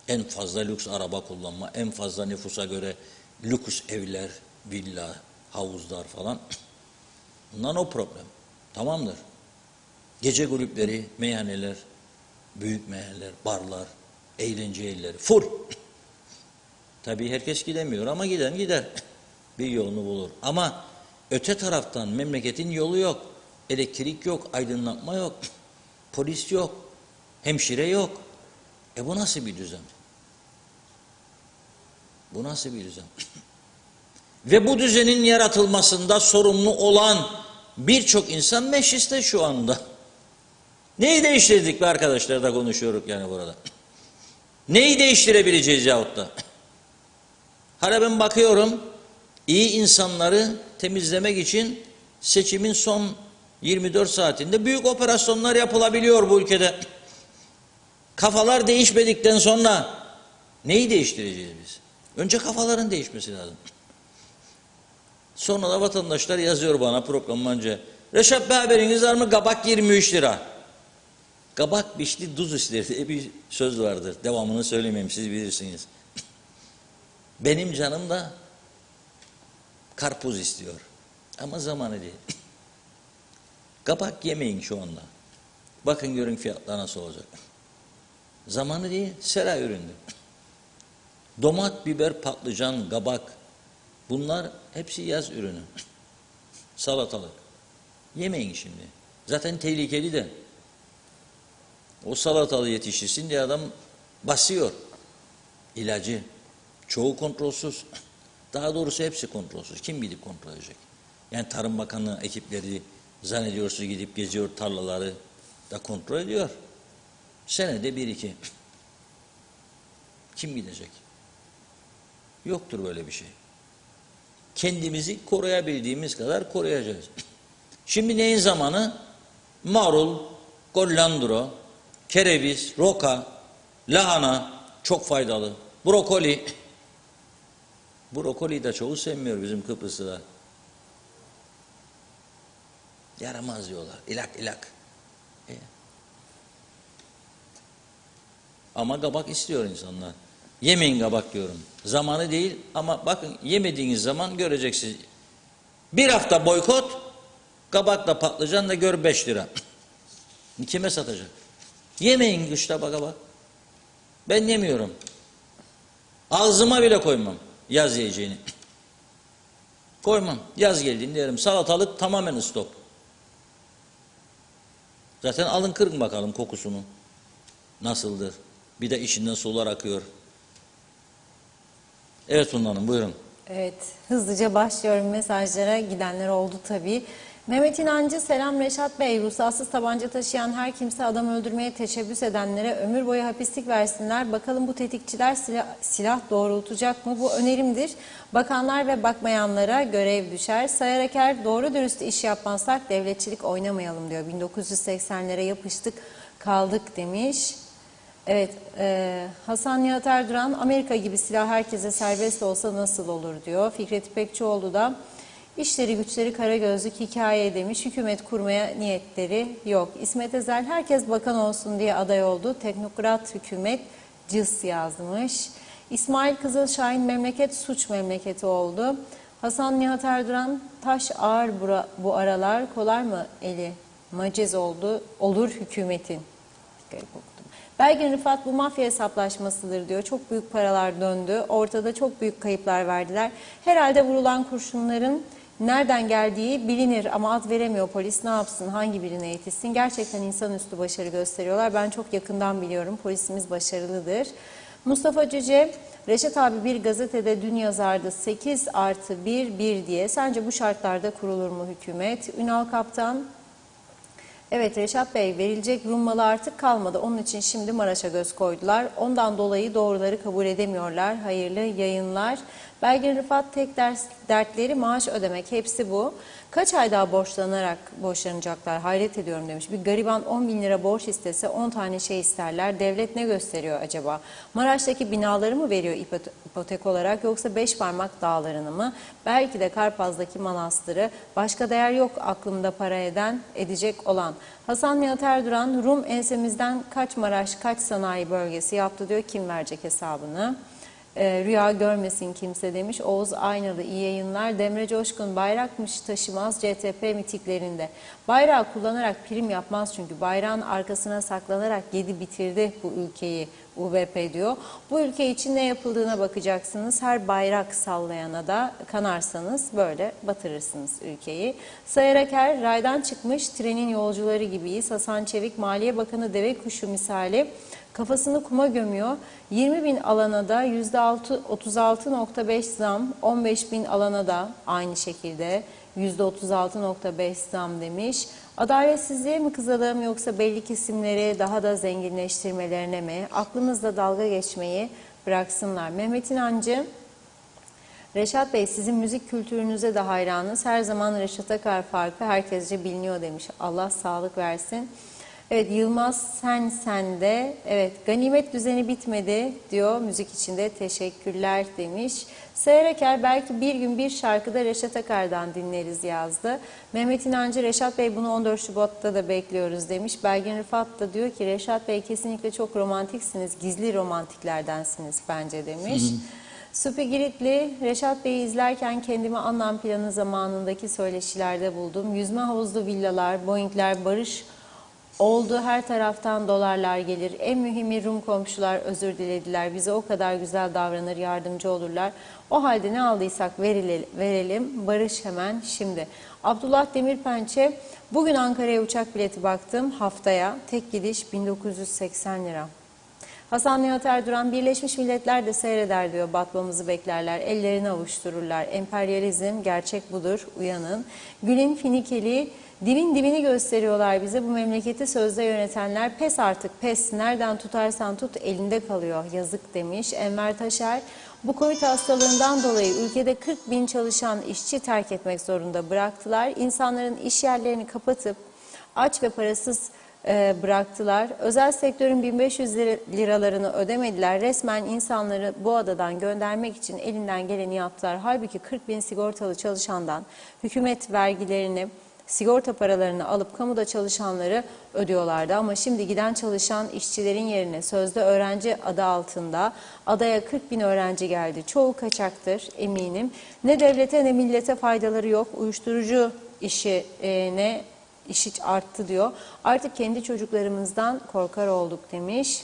En fazla lüks araba kullanma, en fazla nüfusa göre lüks evler, villa, havuzlar falan. Bundan o problem. Tamamdır. Gece kulüpleri, meyhaneler, büyük meyhaneler, barlar, eğlence yerleri, full. Tabii herkes gidemiyor ama giden gider. Bir yolunu bulur. Ama öte taraftan memleketin yolu yok. Elektrik yok, aydınlatma yok. Polis yok, hemşire yok. Bu nasıl bir düzen? Bu nasıl bir düzen? Ve bu düzenin yaratılmasında sorumlu olan birçok insan mecliste şu anda. Neyi değiştirdik be arkadaşlar da konuşuyoruz yani burada. Neyi değiştirebileceğiz yahut da? Hala ben bakıyorum, iyi insanları temizlemek için seçimin son 24 saatinde büyük operasyonlar yapılabiliyor bu ülkede. Kafalar değişmedikten sonra neyi değiştireceğiz biz? Önce kafaların değişmesi lazım. Sonra da vatandaşlar yazıyor bana programdan önce. Reşat Bey haberiniz var mı? Kabak 23 lira. Kabak pişti tuz ister diye bir söz vardır. Devamını söylemeyeyim, siz bilirsiniz. Benim canım da karpuz istiyor. Ama zamanı değil. Kabak yemeyin şu anda. Bakın görün fiyatlar nasıl olacak. Zamanı değil, sera üründür. Domat, biber, patlıcan, kabak, bunlar hepsi yaz ürünü. Salatalık. Yemeyin şimdi. Zaten tehlikeli de. O salatalığı yetiştirsin diye adam basıyor. İlacı. Çoğu kontrolsüz. Daha doğrusu hepsi kontrolsüz. Kim gidip kontrol edecek? Yani Tarım Bakanlığı ekipleri zannediyorsunuz gidip geziyor, tarlaları da kontrol ediyor. Senede 1-2. Kim gidecek? Yoktur böyle bir şey. Kendimizi koruyabildiğimiz kadar koruyacağız. Şimdi neyin zamanı? Marul, gollandro, kereviz, roka, lahana çok faydalı. Brokoli. Brokoli de çoğu sevmiyor bizim Kıbrıs'ta. Yaramaz diyorlar. İlak. Ama kabak istiyor insanlar. Yemeyin kabak diyorum. Zamanı değil ama bakın yemediğiniz zaman göreceksiniz. Bir hafta boykot, kabakla patlıcan da gör 5 lira. Kime satacak? Yemeyin 3 tabak kabak. Ben yemiyorum. Ağzıma bile koymam yaz yiyeceğini. Koymam. Yaz geldiğinde yerim. Salatalık tamamen stop. Zaten alın kırın bakalım kokusunu. Nasıldır? Bir de içinden sular akıyor. Evet Funda Hanım buyurun. Evet, hızlıca başlıyorum, mesajlara gidenler oldu tabii. Mehmet İnancı, selam Reşat Bey. Ruhsatsız tabanca taşıyan her kimse adam öldürmeye teşebbüs edenlere ömür boyu hapislik versinler. Bakalım bu tetikçiler silah doğrultacak mı? Bu önerimdir. Bakanlar ve bakmayanlara görev düşer. Sayar Eker, doğru dürüst iş yapmazsak devletçilik oynamayalım diyor. 1980'lere yapıştık kaldık demiş. Evet, Hasan Nihat Erduran, Amerika gibi silah herkese serbest olsa nasıl olur diyor. Fikret İpekçioğlu da işleri güçleri kara gözlük hikaye demiş. Hükümet kurmaya niyetleri yok. İsmet Ezel, herkes bakan olsun diye aday oldu. Teknokrat hükümet cıs yazmış. İsmail Kızılşahin, memleket suç memleketi oldu. Hasan Nihat Erduran, taş ağır bu aralar, kolay mı eli? Maciz olur hükümetin. Garip okudum. Belgin Rıfat, bu mafya hesaplaşmasıdır diyor. Çok büyük paralar döndü. Ortada çok büyük kayıplar verdiler. Herhalde vurulan kurşunların nereden geldiği bilinir ama ad veremiyor polis. Ne yapsın? Hangi birine yetişsin? Gerçekten insanüstü başarı gösteriyorlar. Ben çok yakından biliyorum. Polisimiz başarılıdır. Mustafa Cüce, Reşat abi bir gazetede dün yazardı 8+1 diye. Sence bu şartlarda kurulur mu hükümet? Ünal Kaptan, evet Reşat Bey, verilecek Rum malı artık kalmadı. Onun için şimdi Maraş'a göz koydular. Ondan dolayı doğruları kabul edemiyorlar. Hayırlı yayınlar. Belgin Rıfat, tek dertleri maaş ödemek. Hepsi bu. Kaç ay daha borçlanacaklar? Hayret ediyorum demiş. Bir gariban 10.000 lira borç istese 10 tane şey isterler. Devlet ne gösteriyor acaba? Maraş'taki binaları mı veriyor ipotek olarak yoksa 5 parmak dağlarını mı? Belki de Karpaz'daki manastırı. Başka değer yok aklımda para edecek olan. Hasan Nihat Erduran, Rum ensemizden kaç Maraş, kaç sanayi bölgesi yaptı diyor. Kim verecek hesabını? Rüya görmesin kimse demiş. Oğuz Aynalı, iyi yayınlar. Demre Coşkun, bayrakmış taşımaz CTP mitiklerinde. Bayrağı kullanarak prim yapmaz çünkü. Bayrağın arkasına saklanarak yedi bitirdi bu ülkeyi UBP diyor. Bu ülke için ne yapıldığına bakacaksınız. Her bayrak sallayana da kanarsanız böyle batırırsınız ülkeyi. Sayar Aker, raydan çıkmış trenin yolcuları gibiyiz. Hasan Çevik, Maliye Bakanı deve kuşu misali. Kafasını kuma gömüyor. 20.000 alana da %36.5 zam, 15.000 alana da aynı şekilde %36.5 zam demiş. Adaletsizliğe mi kızalım yoksa belli kesimleri daha da zenginleştirmelerine mi? Aklımızda dalga geçmeyi bıraksınlar. Mehmet İnancı, Reşat Bey, sizin müzik kültürünüze de hayranız. Her zaman Reşat Akar farkı herkesce biliniyor demiş. Allah sağlık versin. Evet, Yılmaz sende. Evet, ganimet düzeni bitmedi diyor müzik içinde, teşekkürler demiş. Sayar Eker, belki bir gün bir şarkıda Reşat Akar'dan dinleriz yazdı. Mehmet İnancı, Reşat Bey bunu 14 Şubat'ta da bekliyoruz demiş. Belgin Rıfat da diyor ki Reşat Bey kesinlikle çok romantiksiniz, gizli romantiklerdensiniz bence demiş. Supi Giritli, Reşat Bey'i izlerken kendimi anlam planı zamanındaki söyleşilerde buldum. Yüzme havuzlu villalar, Boeing'ler, barış oldu, her taraftan dolarlar gelir. En mühimi Rum komşular özür dilediler. Bize o kadar güzel davranır, yardımcı olurlar. O halde ne aldıysak verelim. Barış hemen şimdi. Abdullah Demirpençe, bugün Ankara'ya uçak bileti baktım haftaya. Tek gidiş 1980 lira. Hasan Nihat Erduran, Birleşmiş Milletler de seyreder diyor, batmamızı beklerler, ellerini avuştururlar. Emperyalizm, gerçek budur, uyanın. Gül'in Finikeli, dibin dibini gösteriyorlar bize, bu memleketi sözde yönetenler, pes artık pes, nereden tutarsan tut elinde kalıyor, yazık demiş. Enver Taşer, bu Covid hastalığından dolayı ülkede 40.000 çalışan işçi terk etmek zorunda bıraktılar. İnsanların iş yerlerini kapatıp aç ve parasız bıraktılar. Özel sektörün 1500 liralarını ödemediler. Resmen insanları bu adadan göndermek için elinden geleni yaptılar. Halbuki 40.000 sigortalı çalışandan hükümet vergilerini, sigorta paralarını alıp kamuda çalışanları ödüyorlardı. Ama şimdi giden çalışan işçilerin yerine sözde öğrenci adı altında adaya 40.000 öğrenci geldi. Çoğu kaçaktır eminim. Ne devlete ne millete faydaları yok. Uyuşturucu işi arttı diyor. Artık kendi çocuklarımızdan korkar olduk demiş.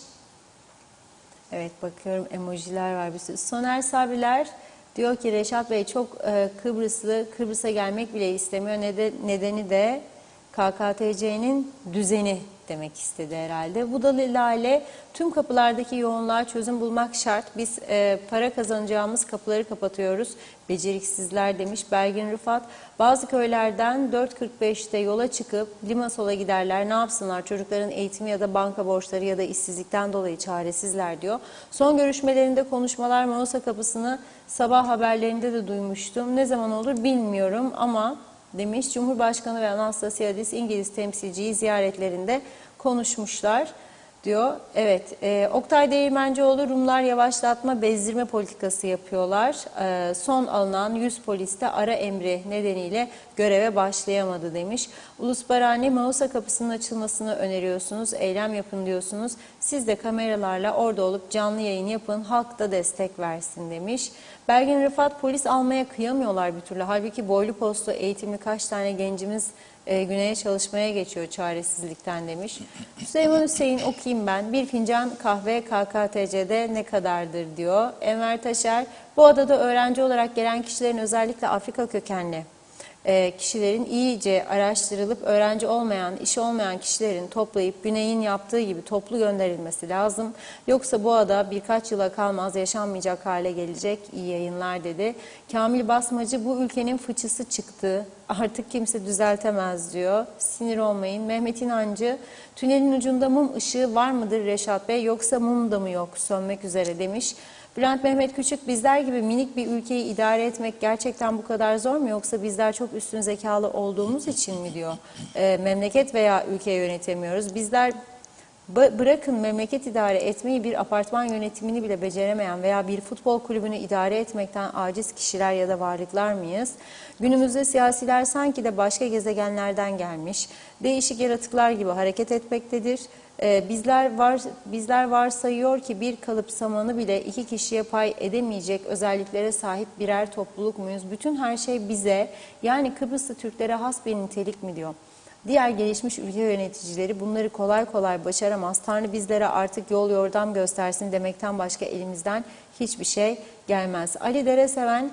Evet, bakıyorum emojiler var bir sürü. Soner Sabriler diyor ki Reşat Bey çok Kıbrıslı, Kıbrıs'a gelmek bile istemiyor. Nedeni de KKTC'nin düzeni demek istedi herhalde. Bu dalillerle tüm kapılardaki yoğunluğa çözüm bulmak şart. Biz para kazanacağımız kapıları kapatıyoruz. Beceriksizler demiş Belgin Rıfat. Bazı köylerden 4.45'te yola çıkıp Limasol'a giderler. Ne yapsınlar? Çocukların eğitimi ya da banka borçları ya da işsizlikten dolayı çaresizler diyor. Son görüşmelerinde konuşmalar Mausa kapısını sabah haberlerinde de duymuştum. Ne zaman olur bilmiyorum ama demiş. Cumhurbaşkanı ve Anastasiadis İngiliz temsilciyi ziyaretlerinde konuşmuşlar diyor. Evet, Oktay Değirmencioğlu, Rumlar yavaşlatma, bezdirme politikası yapıyorlar. Son alınan 100 polis de ara emri nedeniyle göreve başlayamadı demiş. Ulus Barani, Mausa kapısının açılmasını öneriyorsunuz, eylem yapın diyorsunuz. Siz de kameralarla orada olup canlı yayın yapın, halk da destek versin demiş. Belgin Rıfat, polis almaya kıyamıyorlar bir türlü. Halbuki boylu postlu eğitimli kaç tane gencimiz güneye çalışmaya geçiyor çaresizlikten demiş. Süleyman Hüseyin, okuyayım ben. Bir fincan kahve KKTC'de ne kadardır diyor. Enver Taşer, bu adada öğrenci olarak gelen kişilerin, özellikle Afrika kökenli kişilerin iyice araştırılıp öğrenci olmayan, işi olmayan kişilerin toplayıp Güney'in yaptığı gibi toplu gönderilmesi lazım. Yoksa bu ada birkaç yıla kalmaz yaşanmayacak hale gelecek. İyi yayınlar dedi. Kamil Basmacı, bu ülkenin fıçısı çıktı. Artık kimse düzeltemez diyor. Sinir olmayın. Mehmet İnancı, tünelin ucunda mum ışığı var mıdır Reşat Bey, yoksa mum da mı yok, sönmek üzere demiş. Bülent Mehmet Küçük, bizler gibi minik bir ülkeyi idare etmek gerçekten bu kadar zor mu, yoksa bizler çok üstün zekalı olduğumuz için mi diyor. Memleket veya ülke yönetemiyoruz. Bizler bırakın memleket idare etmeyi, bir apartman yönetimini bile beceremeyen veya bir futbol kulübünü idare etmekten aciz kişiler ya da varlıklar mıyız? Günümüzde siyasiler sanki de başka gezegenlerden gelmiş, değişik yaratıklar gibi hareket etmektedir. Bizler varsayıyor ki bir kalıp samanı bile iki kişiye pay edemeyecek özelliklere sahip birer topluluk muyuz? Bütün her şey bize, yani Kıbrıslı Türklere has bir nitelik mi diyor. Diğer gelişmiş ülke yöneticileri bunları kolay kolay başaramaz. Tanrı bizlere artık yol yordam göstersin demekten başka elimizden hiçbir şey gelmez. Ali Dereseven,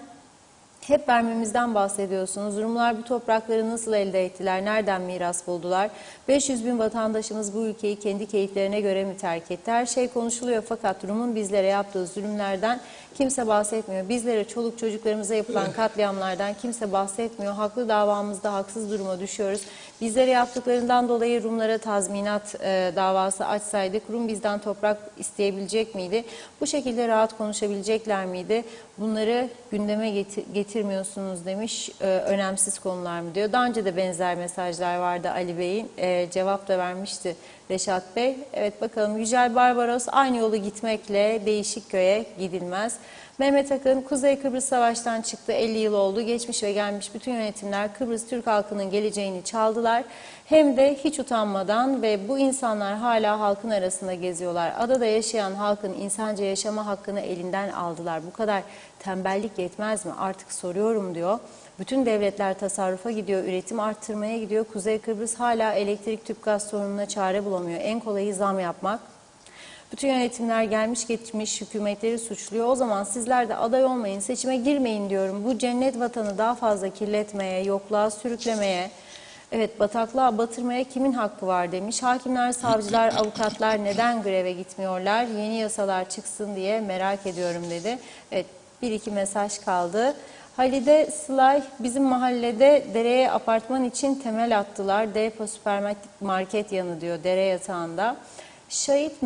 hep vermemizden bahsediyorsunuz. Rumlar bu toprakları nasıl elde ettiler? Nereden miras buldular? 500 bin vatandaşımız bu ülkeyi kendi keyiflerine göre mi terk etti? Her şey konuşuluyor fakat Rum'un bizlere yaptığı zulümlerden kimse bahsetmiyor. Bizlere, çoluk çocuklarımıza yapılan katliamlardan kimse bahsetmiyor. Haklı davamızda haksız duruma düşüyoruz. Bizlere yaptıklarından dolayı Rumlara tazminat davası açsaydık Rum bizden toprak isteyebilecek miydi? Bu şekilde rahat konuşabilecekler miydi? Bunları gündeme getirmiyorsunuz demiş. Önemsiz konular mı diyor. Daha önce de benzer mesajlar vardı Ali Bey'in. Cevap da vermişti Reşat Bey. Evet, bakalım. Yücel Barbaros, aynı yolu gitmekle değişik köye gidilmez. Mehmet Akın, Kuzey Kıbrıs Savaş'tan çıktı, 50 yıl oldu. Geçmiş ve gelmiş bütün yönetimler Kıbrıs Türk halkının geleceğini çaldılar. Hem de hiç utanmadan, ve bu insanlar hala halkın arasında geziyorlar. Adada yaşayan halkın insanca yaşama hakkını elinden aldılar. Bu kadar tembellik yetmez mi? Artık soruyorum diyor. Bütün devletler tasarrufa gidiyor, üretim arttırmaya gidiyor. Kuzey Kıbrıs hala elektrik, tüp gaz sorununa çare bulamıyor. En kolayı zam yapmak. Bütün yönetimler gelmiş geçmiş hükümetleri suçluyor. O zaman sizler de aday olmayın, seçime girmeyin diyorum. Bu cennet vatanı daha fazla kirletmeye, yokluğa sürüklemeye Evet, bataklığa batırmaya kimin hakkı var demiş. Hakimler, savcılar, avukatlar neden greve gitmiyorlar? Yeni yasalar çıksın diye merak ediyorum dedi. Evet, bir iki mesaj kaldı. Halide Sılay, bizim mahallede dereye apartman için temel attılar. Depo süpermarket yanı diyor, dere yatağında. Şahit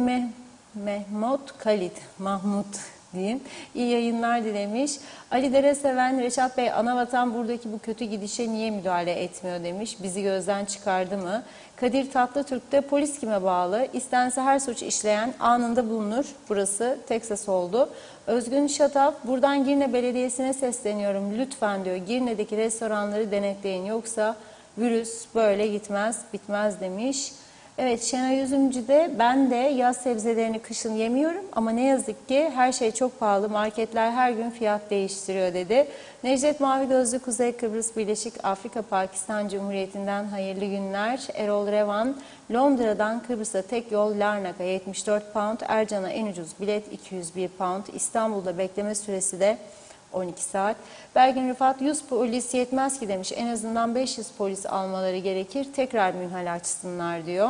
Mahmut diyeyim. İyi yayınlar dilemiş. Ali Dereseven, Reşat Bey, Anavatan buradaki bu kötü gidişe niye müdahale etmiyor demiş. Bizi gözden çıkardı mı? Kadir Tatlıtürk'te polis kime bağlı? İstense her suç işleyen anında bulunur. Burası Teksas oldu. Özgün Şataf, buradan Girne Belediyesi'ne sesleniyorum. Lütfen diyor, Girne'deki restoranları denetleyin. Yoksa virüs böyle gitmez, bitmez demiş. Evet, Şenay Üzümcü de ben de yaz sebzelerini kışın yemiyorum ama ne yazık ki her şey çok pahalı. Marketler her gün fiyat değiştiriyor dedi. Necdet Mavi Gözlü, Kuzey Kıbrıs Birleşik Afrika Pakistan Cumhuriyeti'nden hayırlı günler. Erol Revan, Londra'dan Kıbrıs'a tek yol Larnaka 74 pound, Ercan'a en ucuz bilet 201 pound. İstanbul'da bekleme süresi de 12 saat. Belgin Rıfat, 100 polis yetmez ki demiş. En azından 500 polis almaları gerekir. Tekrar münhal açsınlar diyor.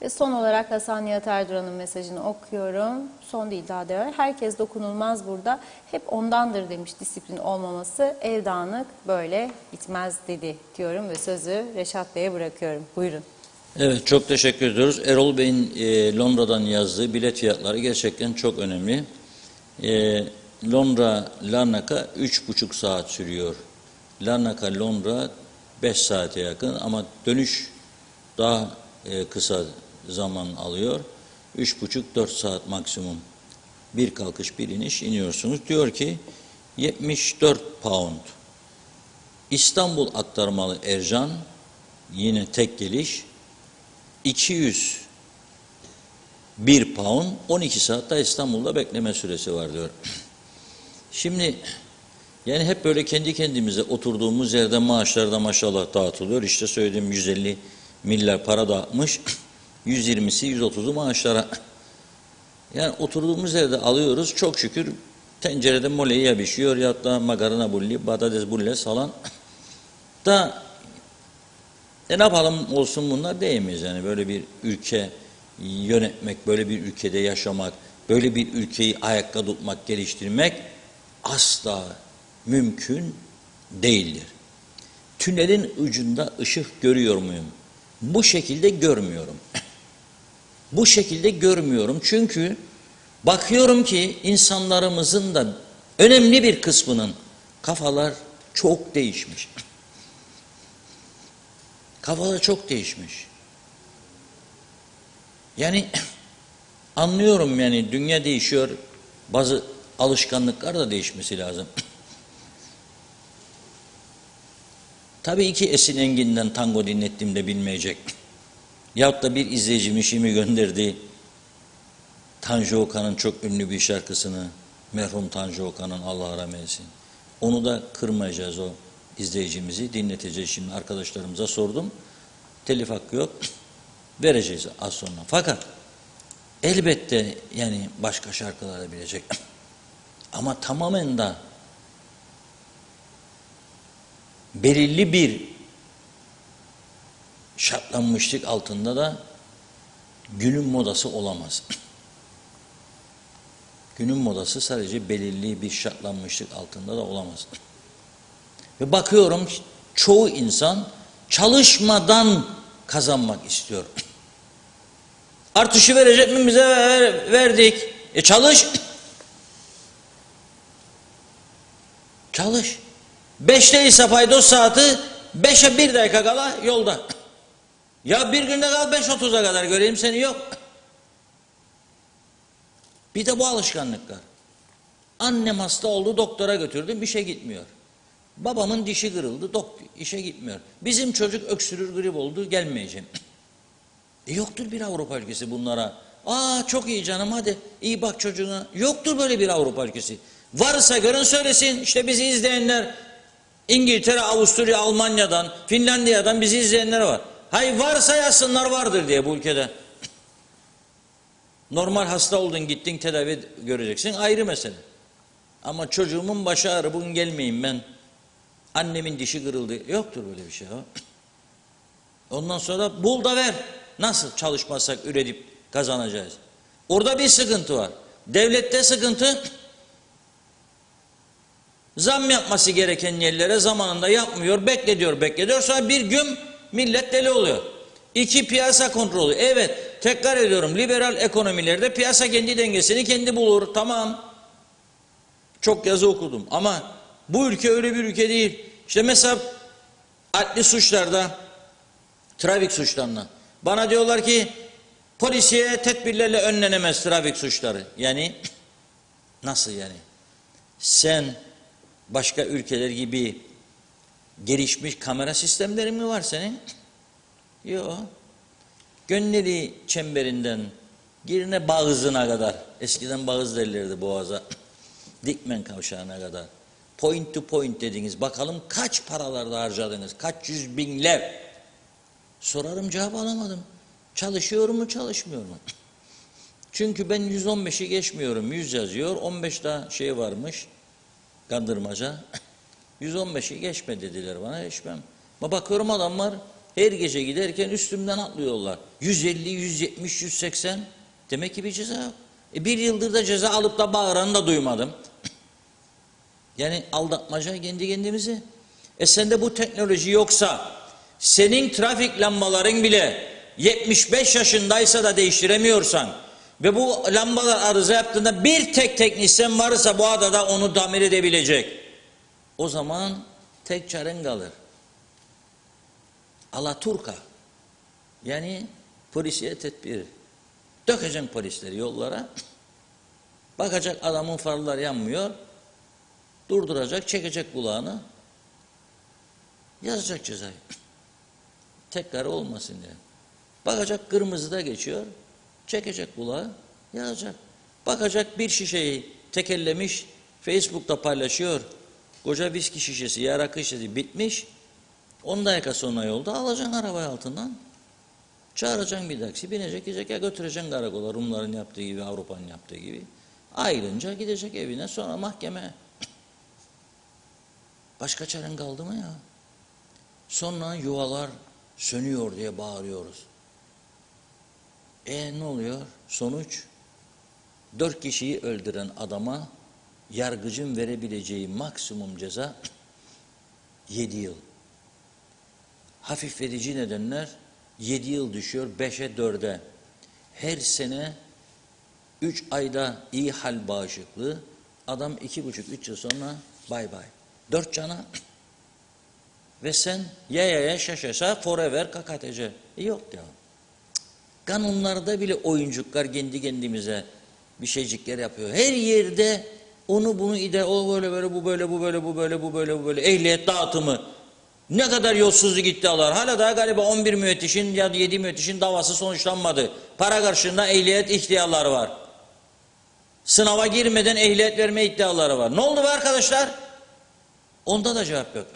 Ve son olarak Hasan Nihat Erduran'ın mesajını okuyorum. Son değil, daha da var. Herkes dokunulmaz burada. Hep ondandır demiş disiplin olmaması. Ev dağınık böyle gitmez dedi diyorum ve sözü Reşat Bey'e bırakıyorum. Buyurun. Evet, çok teşekkür ediyoruz. Erol Bey'in Londra'dan yazdığı bilet fiyatları gerçekten çok önemli. Londra Larnaka 3,5 saat sürüyor. Larnaka Londra 5 saate yakın ama dönüş daha kısa zaman alıyor. 3,5-4 saat maksimum. Bir kalkış bir iniş iniyorsunuz. Diyor ki 74 pound. İstanbul aktarmalı Ercan yine tek geliş 201 pound, 12 saatte İstanbul'da bekleme süresi var diyor. Şimdi yani hep böyle kendi kendimize oturduğumuz yerde maaşlar da maşallah dağıtılıyor. İşte söylediğim 150 milyar para dağıtmış. 120'si 130'u maaşlara. Yani oturduğumuz yerde alıyoruz. Çok şükür tencerede moleyi ya pişiyor ya da makarna bulli, patates bulles falan. Da ne yapalım olsun bunlar diyemeyiz. Yani böyle bir ülke yönetmek, böyle bir ülkede yaşamak, böyle bir ülkeyi ayakta tutmak, geliştirmek asla mümkün değildir. Tünelin ucunda ışık görüyor muyum? Bu şekilde görmüyorum. Bu şekilde görmüyorum çünkü bakıyorum ki insanlarımızın da önemli bir kısmının kafalar çok değişmiş. Kafalar çok değişmiş. Yani anlıyorum yani dünya değişiyor, bazı alışkanlıklar da değişmesi lazım. Tabii ki Esin Engin'den tango dinlettiğimde bilmeyecek. Yahut da bir izleyicim işimi gönderdi. Tanju Okan'ın çok ünlü bir şarkısını, merhum Tanju Okan'ın, Allah rahmet eylesin. Onu da kırmayacağız, o izleyicimizi dinleteceğiz şimdi. Arkadaşlarımıza sordum. Telif hakkı yok. Vereceğiz az sonra. Fakat elbette yani başka şarkılar da bilecek. Ama tamamen de belirli bir şartlanmışlık altında da günün modası olamaz. Günün modası sadece belirli bir şartlanmışlık altında da olamaz. Ve bakıyorum çoğu insan çalışmadan kazanmak istiyor. Artışı verecek mi bize? Verdik. Çalış. Çalış. 5'te ise paydos saati 5'e 1 dakika kala yolda. Ya bir günde kal 5.30'a kadar göreyim seni, yok. Bir de bu alışkanlıklar. Annem hasta oldu, doktora götürdüm, bir şey gitmiyor. Babamın dişi kırıldı, işe gitmiyor. Bizim çocuk öksürür, grip oldu, gelmeyeceğim. Yoktur bir Avrupa ülkesi bunlara. Çok iyi canım, hadi iyi bak çocuğuna. Yoktur böyle bir Avrupa ülkesi. Varsa görün söylesin. İşte bizi izleyenler İngiltere, Avusturya, Almanya'dan, Finlandiya'dan bizi izleyenler var. Hayır, varsa yazsınlar vardır diye bu ülkede. Normal hasta oldun, gittin tedavi göreceksin, ayrı mesele. Ama çocuğumun başı ağrı, bugün gelmeyeyim ben. Annemin dişi kırıldı. Yoktur böyle bir şey. Ondan sonra bul da ver. Nasıl çalışmazsak üretip kazanacağız? Orada bir sıkıntı var. Devlette sıkıntı, zam yapması gereken yerlere zamanında yapmıyor, bekletiyor. Sonra bir gün millet deli oluyor. 2, piyasa kontrolü. Evet, tekrar ediyorum, liberal ekonomilerde piyasa kendi dengesini kendi bulur. Tamam. Çok yazı okudum ama bu ülke öyle bir ülke değil. İşte mesela adli suçlarda, trafik suçlarında bana diyorlar ki polisiye tedbirlerle önlenemez trafik suçları. Yani nasıl yani? Sen başka ülkeler gibi gelişmiş kamera sistemlerin mi var senin? Yok. Gönneli çemberinden Girne Bağızı'na kadar, eskiden Bağız derlerdi Boğaz'a, Dikmen Kavşağı'na kadar, point to point dediniz, bakalım kaç paralarda harcadınız, kaç yüz binler. Sorarım, cevap alamadım. Çalışıyor mu, çalışmıyor mu? Çünkü ben 115'i geçmiyorum, 100 yazıyor, 15 daha şey varmış, kandırmaca. 115'i geçme dediler bana, geçmem. Ama bakıyorum adamlar her gece giderken üstümden atlıyorlar. 150, 170, 180. Demek ki bir ceza yok. Bir yıldır da ceza alıp da bağıranı da duymadım. Yani aldatmaca kendi kendimizi. Sende bu teknoloji yoksa, senin trafik lambaların bile 75 yaşındaysa da değiştiremiyorsan ve bu lambalar arıza yaptığında bir tek teknisyen varsa bu adada onu tamir edebilecek, o zaman tek çaren kalır. Alaturka, yani polisiye tedbir. Dökeceksin polisleri yollara, bakacak adamın farlar yanmıyor, durduracak, çekecek kulağını, yazacak cezayı. Tekrar olmasın diye. Bakacak kırmızıda geçiyor, çekecek kulağı, yazacak. Bakacak bir şişeyi tekellemiş, Facebook'ta paylaşıyor, koca viski şişesi, ya rakı şişesi bitmiş, 10 dakika sonra yolda alacaksın arabayı altından, çağıracaksın bir taksi, binecek, gidecek, ya götüreceksin karakola, Rumların yaptığı gibi, Avrupa'nın yaptığı gibi. Ayrılınca gidecek evine, sonra mahkeme. Başka çaren kaldı mı ya? Sonra yuvalar sönüyor diye bağırıyoruz. Ne oluyor? Sonuç, 4 kişiyi öldüren adama yargıcın verebileceği maksimum ceza 7 yıl. Hafifletici nedenler 7 yıl düşüyor 5'e 4'e. Her sene 3 ayda iyi hal bağışıklığı, adam 2,5-3 yıl sonra bay bay. 4 cana ve sen ya şaşasa forever KKTC. Yok ya. Kanunlarda bile oyuncuklar kendi kendimize bir şeycikler yapıyor. Her yerde onu bunu o böyle bu böyle ehliyet dağıtımı. Ne kadar yolsuzluk iddialar. Hala daha galiba 11 müfettişin ya 7 müfettişin davası sonuçlanmadı. Para karşılığında ehliyet ihtiyaları var. Sınava girmeden ehliyet verme iddiaları var. Ne oldu be arkadaşlar? Onda da cevap yok.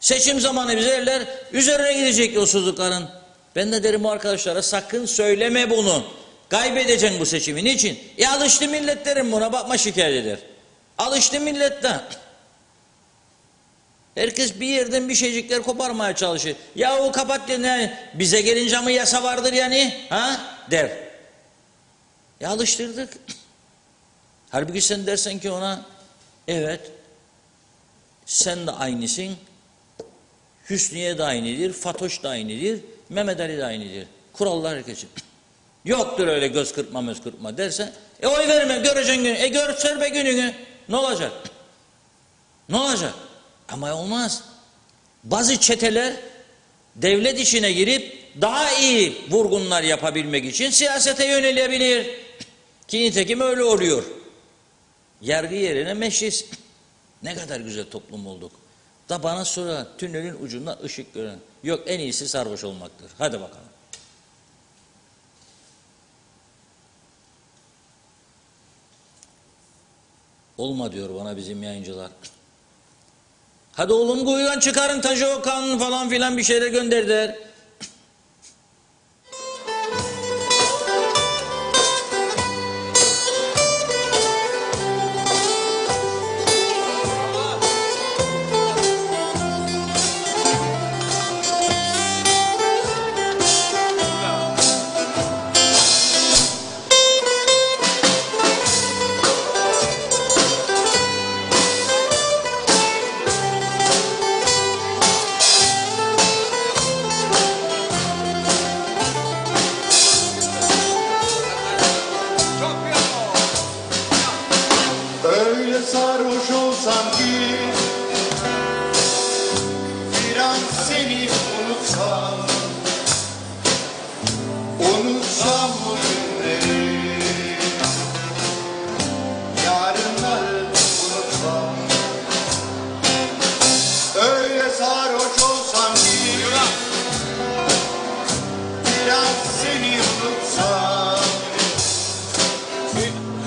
Seçim zamanı bize derler, üzerine gidecek yolsuzlukların. Ben de derim o arkadaşlara, sakın söyleme bunu. Kaybedeceksin bu seçimi. Niçin? Alıştı millet derim buna, bakma şikayet eder. Alıştı milletten. Herkes bir yerden bir şeycikler koparmaya çalışır. Ya o kapat yani, bize gelince mi yasa vardır yani? Ha? Der. Alıştırdık. Halbuki sen dersen ki ona, evet sen de aynısın, Hüsniye de aynıdır, Fatoş da aynıdır, Mehmet Ali de aynıdır. Kurallar herkesin. Yoktur öyle göz kırpma dersen, oy verme, göreceksin günü. Görsel be gününü. Ne olacak? Ne olacak? Ama olmaz. Bazı çeteler devlet işine girip daha iyi vurgunlar yapabilmek için siyasete yönelebilir. Ki nitekim öyle oluyor. Yargı yerine meclis. Ne kadar güzel toplum olduk. Da bana sonra tünelin ucunda ışık gören. Yok, en iyisi sarhoş olmaktır. Hadi bakalım. Olma diyor bana bizim yayıncılar. Hadi oğlum kuyudan çıkarın Taci Okan falan filan bir şeyler gönderdiler. Öyle sarhoş olsam ki bir an seni unutsam, unutsam bu günleri, yarınları unutsam. Öyle sarhoş olsam ki bir an seni unutsam,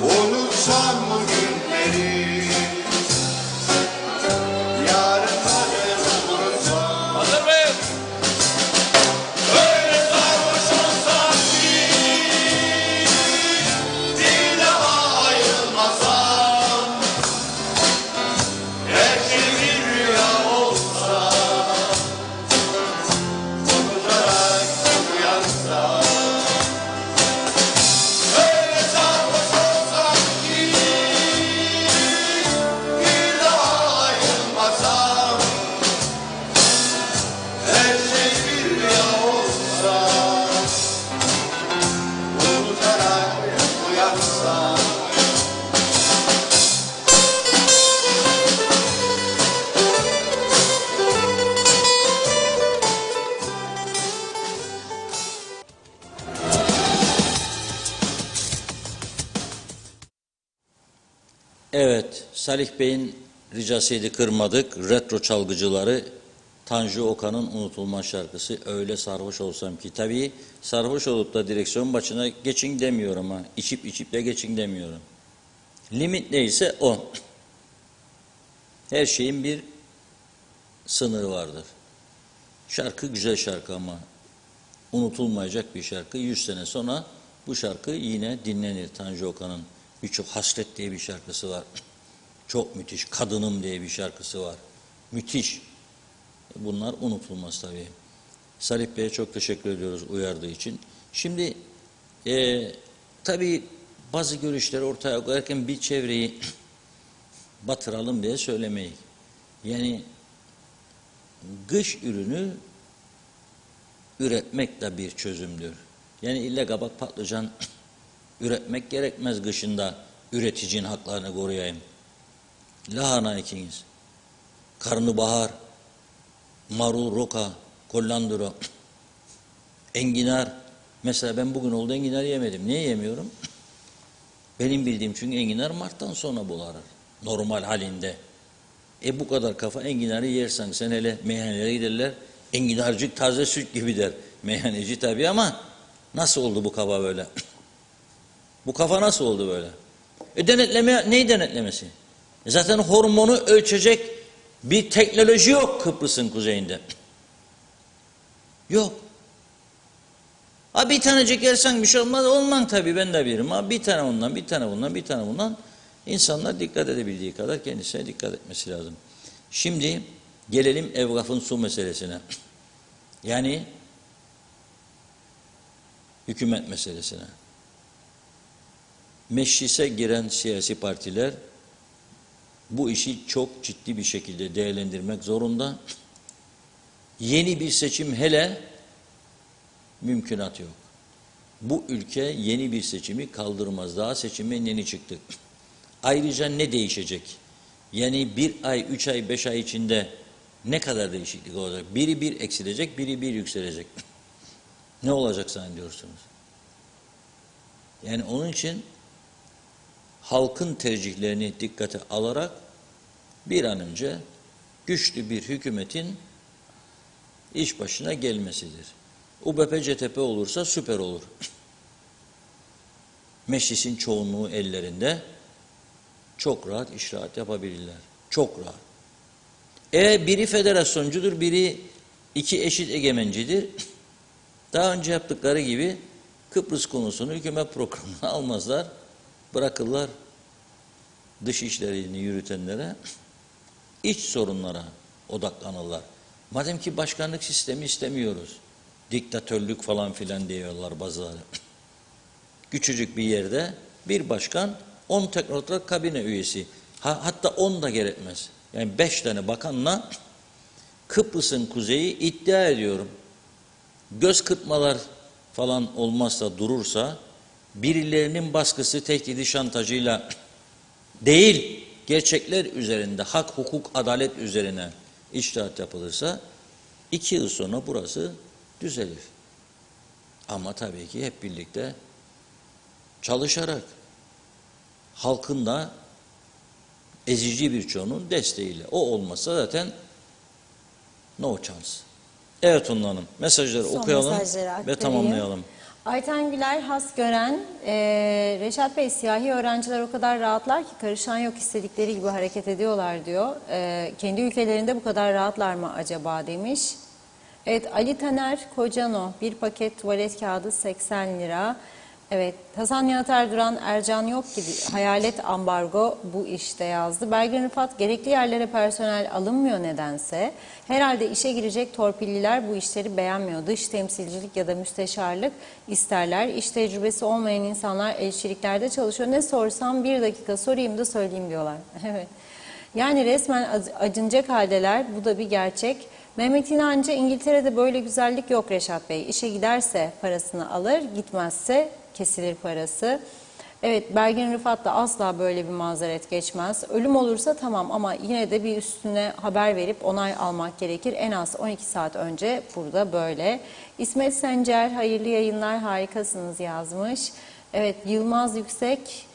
unutsam bu günleri, yarınları unutsam. Hazır mıyız? Öyle sarhoş olsam ki bir daha ayrılmasam, her şey bir rüya olsa, unutarak uyansam. Öyle sarhoş olsam ki bir daha ayrılmasam, her şey bir rüya olsa, unutarak uyansam. Evet, Salih Bey'in ricasıydı, kırmadık. Retro çalgıcıları Tanju Okan'ın unutulmaz şarkısı Öyle Sarhoş Olsam Ki. Tabii sarhoş olup da direksiyon başına geçin demiyorum ha. İçip de geçin demiyorum. Limit neyse o. Her şeyin bir sınırı vardır. Şarkı güzel şarkı ama unutulmayacak bir şarkı. 100 sene sonra bu şarkı yine dinlenir. Tanju Okan'ın birçok Hasret diye bir şarkısı var. Çok müthiş. Kadınım diye bir şarkısı var. Müthiş. Bunlar unutulmaz tabii. Salih Bey'e çok teşekkür ediyoruz uyardığı için. Şimdi tabii bazı görüşleri ortaya koyarken bir çevreyi batıralım diye söylemeyi. Yani kış ürünü üretmek de bir çözümdür. Yani illa kabak patlıcan üretmek gerekmez kışında, üreticinin haklarını koruyayım. Lahana ekiniz, karnabahar, marul, roka, kollandro, enginar. Mesela ben bugün oldu enginar yemedim. Niye yemiyorum? Benim bildiğim çünkü enginar Mart'tan sonra bularır. Normal halinde. Bu kadar kafa enginarı yersen sen hele meyhanelere giderler. Enginarcık taze süt gibi der. Meyhaneci tabii ama nasıl oldu bu kafa böyle? Bu kafa nasıl oldu böyle? Denetleme, neyi denetlemesi? Zaten hormonu ölçecek bir teknoloji yok Kıbrıs'ın kuzeyinde. Yok. Ha bir tanecik yersen bir şey olmaz. Olmam tabii, ben de bilirim. Ha bir tane ondan, bir tane bundan, bir tane bundan. İnsanlar dikkat edebildiği kadar kendisine dikkat etmesi lazım. Şimdi gelelim evgafın su meselesine. Yani hükümet meselesine. Meclise giren siyasi partiler bu işi çok ciddi bir şekilde değerlendirmek zorunda. Yeni bir seçim hele mümkünat yok. Bu ülke yeni bir seçimi kaldırmaz. Daha seçime yeni çıktık. Ayrıca ne değişecek? Yani 1 ay, 3 ay, 5 ay içinde ne kadar değişiklik olacak? Biri bir eksilecek, biri bir yükselecek. Ne olacak zannediyorsunuz? Yani onun için halkın tercihlerini dikkate alarak bir an önce güçlü bir hükümetin iş başına gelmesidir. UBP-CTP olursa süper olur. Meclisin çoğunluğu ellerinde, çok rahat işrahat yapabilirler. Çok rahat. Biri federasyoncudur, biri iki eşit egemencidir. Daha önce yaptıkları gibi Kıbrıs konusunu hükümet programına almazlar. Bırakırlar dış işlerini yürütenlere, iç sorunlara odaklanırlar. Madem ki başkanlık sistemi istemiyoruz, diktatörlük falan filan diyorlar bazıları. Küçücük bir yerde bir başkan, 10 teknokrat kabine üyesi, hatta 10 da gerekmez. Yani 5 tane bakanla Kıbrıs'ın kuzeyi iddia ediyorum. Göz kırpmalar falan olmazsa, durursa, birilerinin baskısı, tehdidi, şantajıyla değil, gerçekler üzerinde, hak, hukuk, adalet üzerine içtihat yapılırsa 2 yıl sonra burası düzelir. Ama tabii ki hep birlikte çalışarak, halkın da ezici bir çoğunun desteğiyle. O olmasa zaten no chance. Evet Hunna Hanım, mesajları Son okuyalım mesajları ve aktarayım. tamamlayalım. Ayten Güler Hasgören, Reşat Bey, siyahi öğrenciler o kadar rahatlar ki karışan yok, istedikleri gibi hareket ediyorlar diyor. Kendi ülkelerinde bu kadar rahatlar mı acaba demiş. Evet, Ali Taner Kocano, bir paket tuvalet kağıdı 80 lira. Evet, Hasan Nihat Erduran, Ercan yok gibi hayalet ambargo bu işte yazdı. Belgin Rıfat, gerekli yerlere personel alınmıyor nedense. Herhalde işe girecek torpilliler bu işleri beğenmiyor. Dış temsilcilik ya da müsteşarlık isterler. İş tecrübesi olmayan insanlar elçiliklerde çalışıyor. Ne sorsam 1 dakika sorayım da söyleyeyim diyorlar. Evet. Yani resmen acınacak haldeler, bu da bir gerçek. Mehmet İnancı, İngiltere'de böyle güzellik yok Reşat Bey. İşe giderse parasını alır, gitmezse kesilir parası. Evet, Belgin Rıfat da asla böyle bir mazeret geçmez. Ölüm olursa tamam ama yine de bir üstüne haber verip onay almak gerekir. En az 12 saat önce burada böyle. İsmet Sencer, hayırlı yayınlar, harikasınız yazmış. Evet, Yılmaz Yüksek,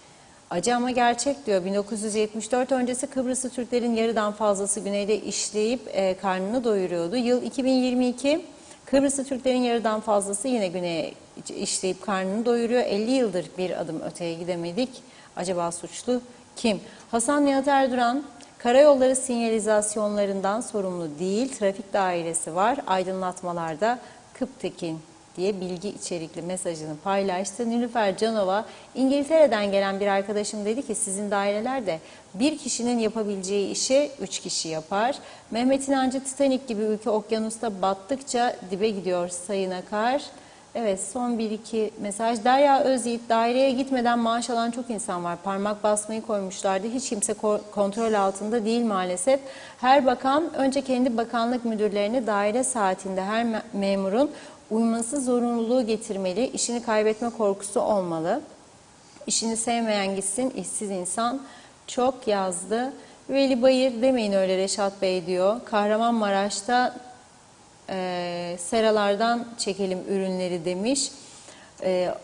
acı ama gerçek diyor. 1974 öncesi Kıbrıslı Türklerin yarıdan fazlası güneyde işleyip karnını doyuruyordu. Yıl 2022, Kıbrıslı Türklerin yarıdan fazlası yine güneye işleyip karnını doyuruyor. 50 yıldır bir adım öteye gidemedik. Acaba suçlu kim? Hasan Nihat Erduran, karayolları sinyalizasyonlarından sorumlu değil, trafik dairesi var. Aydınlatmalarda Kıptekin diye bilgi içerikli mesajını paylaştı. Nilüfer Canova, İngiltere'den gelen bir arkadaşım dedi ki sizin dairelerde bir kişinin yapabileceği işi 3 kişi yapar. Mehmet İnancı, Titanic gibi ülke okyanusta battıkça dibe gidiyor Sayın Akar. Evet, son 1-2 mesaj. Derya Özyiğit, daireye gitmeden maaş alan çok insan var. Parmak basmayı koymuşlardı. Hiç kimse kontrol altında değil maalesef. Her bakan önce kendi bakanlık müdürlerini daire saatinde her memurun uyması zorunluluğu getirmeli. İşini kaybetme korkusu olmalı. İşini sevmeyen gitsin, işsiz insan çok yazdı. Veli Bayır, demeyin öyle Reşat Bey diyor. Kahramanmaraş'ta seralardan çekelim ürünleri demiş.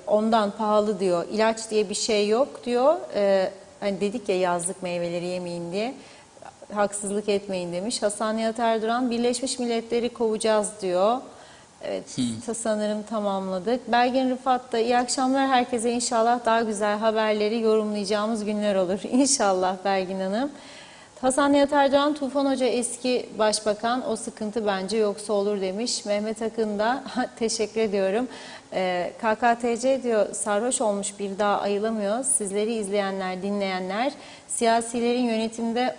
Ondan pahalı diyor. İlaç diye bir şey yok diyor. Hani dedik ya yazlık meyveleri yemeyin diye. Haksızlık etmeyin demiş. Hasan Nihat Erduran, Birleşmiş Milletleri kovacağız diyor. Evet, sanırım tamamladık. Belgin Rıfat da iyi akşamlar herkese, inşallah daha güzel haberleri yorumlayacağımız günler olur. İnşallah Belgin Hanım. Hasan Nihat Erdoğan, Tufan Hoca eski başbakan, o sıkıntı bence yoksa olur demiş. Mehmet Akın da teşekkür ediyorum. KKTC diyor, sarhoş olmuş bir daha ayılamıyor. Sizleri izleyenler, dinleyenler, siyasilerin yönetimde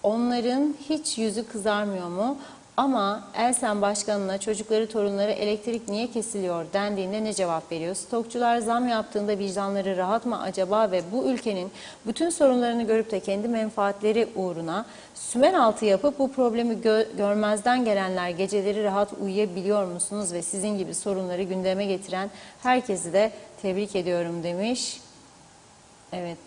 onların hiç yüzü kızarmıyor mu? Ama Elsen Başkanı'na çocukları, torunları elektrik niye kesiliyor dendiğinde ne cevap veriyor? Stokçular zam yaptığında vicdanları rahat mı acaba ve bu ülkenin bütün sorunlarını görüp de kendi menfaatleri uğruna sümen altı yapıp bu problemi görmezden gelenler geceleri rahat uyuyabiliyor musunuz? Ve sizin gibi sorunları gündeme getiren herkesi de tebrik ediyorum demiş. Evet.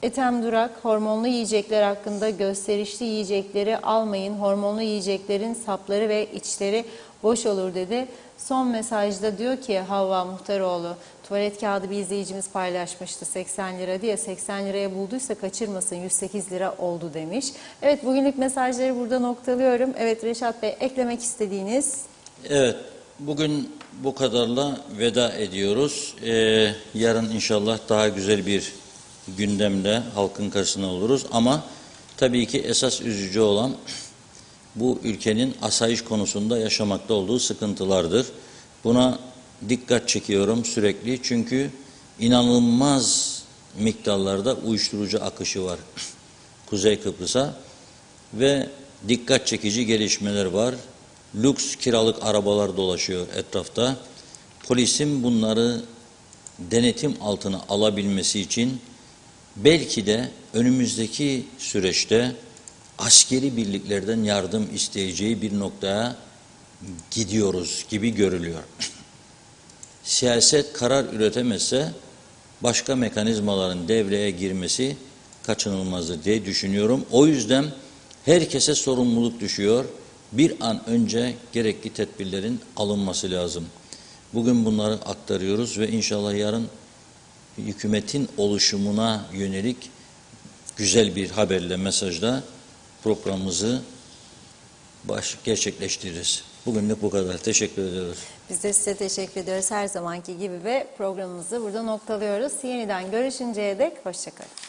Ethem Durak, hormonlu yiyecekler hakkında gösterişli yiyecekleri almayın. Hormonlu yiyeceklerin sapları ve içleri boş olur dedi. Son mesajda diyor ki Havva Muhtaroğlu, tuvalet kağıdı bir izleyicimiz paylaşmıştı 80 lira diye. 80 liraya bulduysa kaçırmasın, 108 lira oldu demiş. Evet, bugünlük mesajları burada noktalıyorum. Evet Reşat Bey, eklemek istediğiniz? Evet, bugün bu kadarla veda ediyoruz. Yarın inşallah daha güzel bir gündemle halkın karşısına oluruz. Ama tabii ki esas üzücü olan bu ülkenin asayiş konusunda yaşamakta olduğu sıkıntılardır. Buna dikkat çekiyorum sürekli. Çünkü inanılmaz miktarlarda uyuşturucu akışı var Kuzey Kıbrıs'a ve dikkat çekici gelişmeler var. Lüks kiralık arabalar dolaşıyor etrafta. Polisin bunları denetim altına alabilmesi için belki de önümüzdeki süreçte askeri birliklerden yardım isteyeceği bir noktaya gidiyoruz gibi görülüyor. Siyaset karar üretemezse başka mekanizmaların devreye girmesi kaçınılmazdır diye düşünüyorum. O yüzden herkese sorumluluk düşüyor. Bir an önce gerekli tedbirlerin alınması lazım. Bugün bunları aktarıyoruz ve inşallah yarın hükümetin oluşumuna yönelik güzel bir haberle, mesajla programımızı gerçekleştiririz. Bugünlük bu kadar. Teşekkür ediyoruz. Biz de size teşekkür ediyoruz her zamanki gibi ve programımızı burada noktalıyoruz. Yeniden görüşünceye dek hoşça kalın.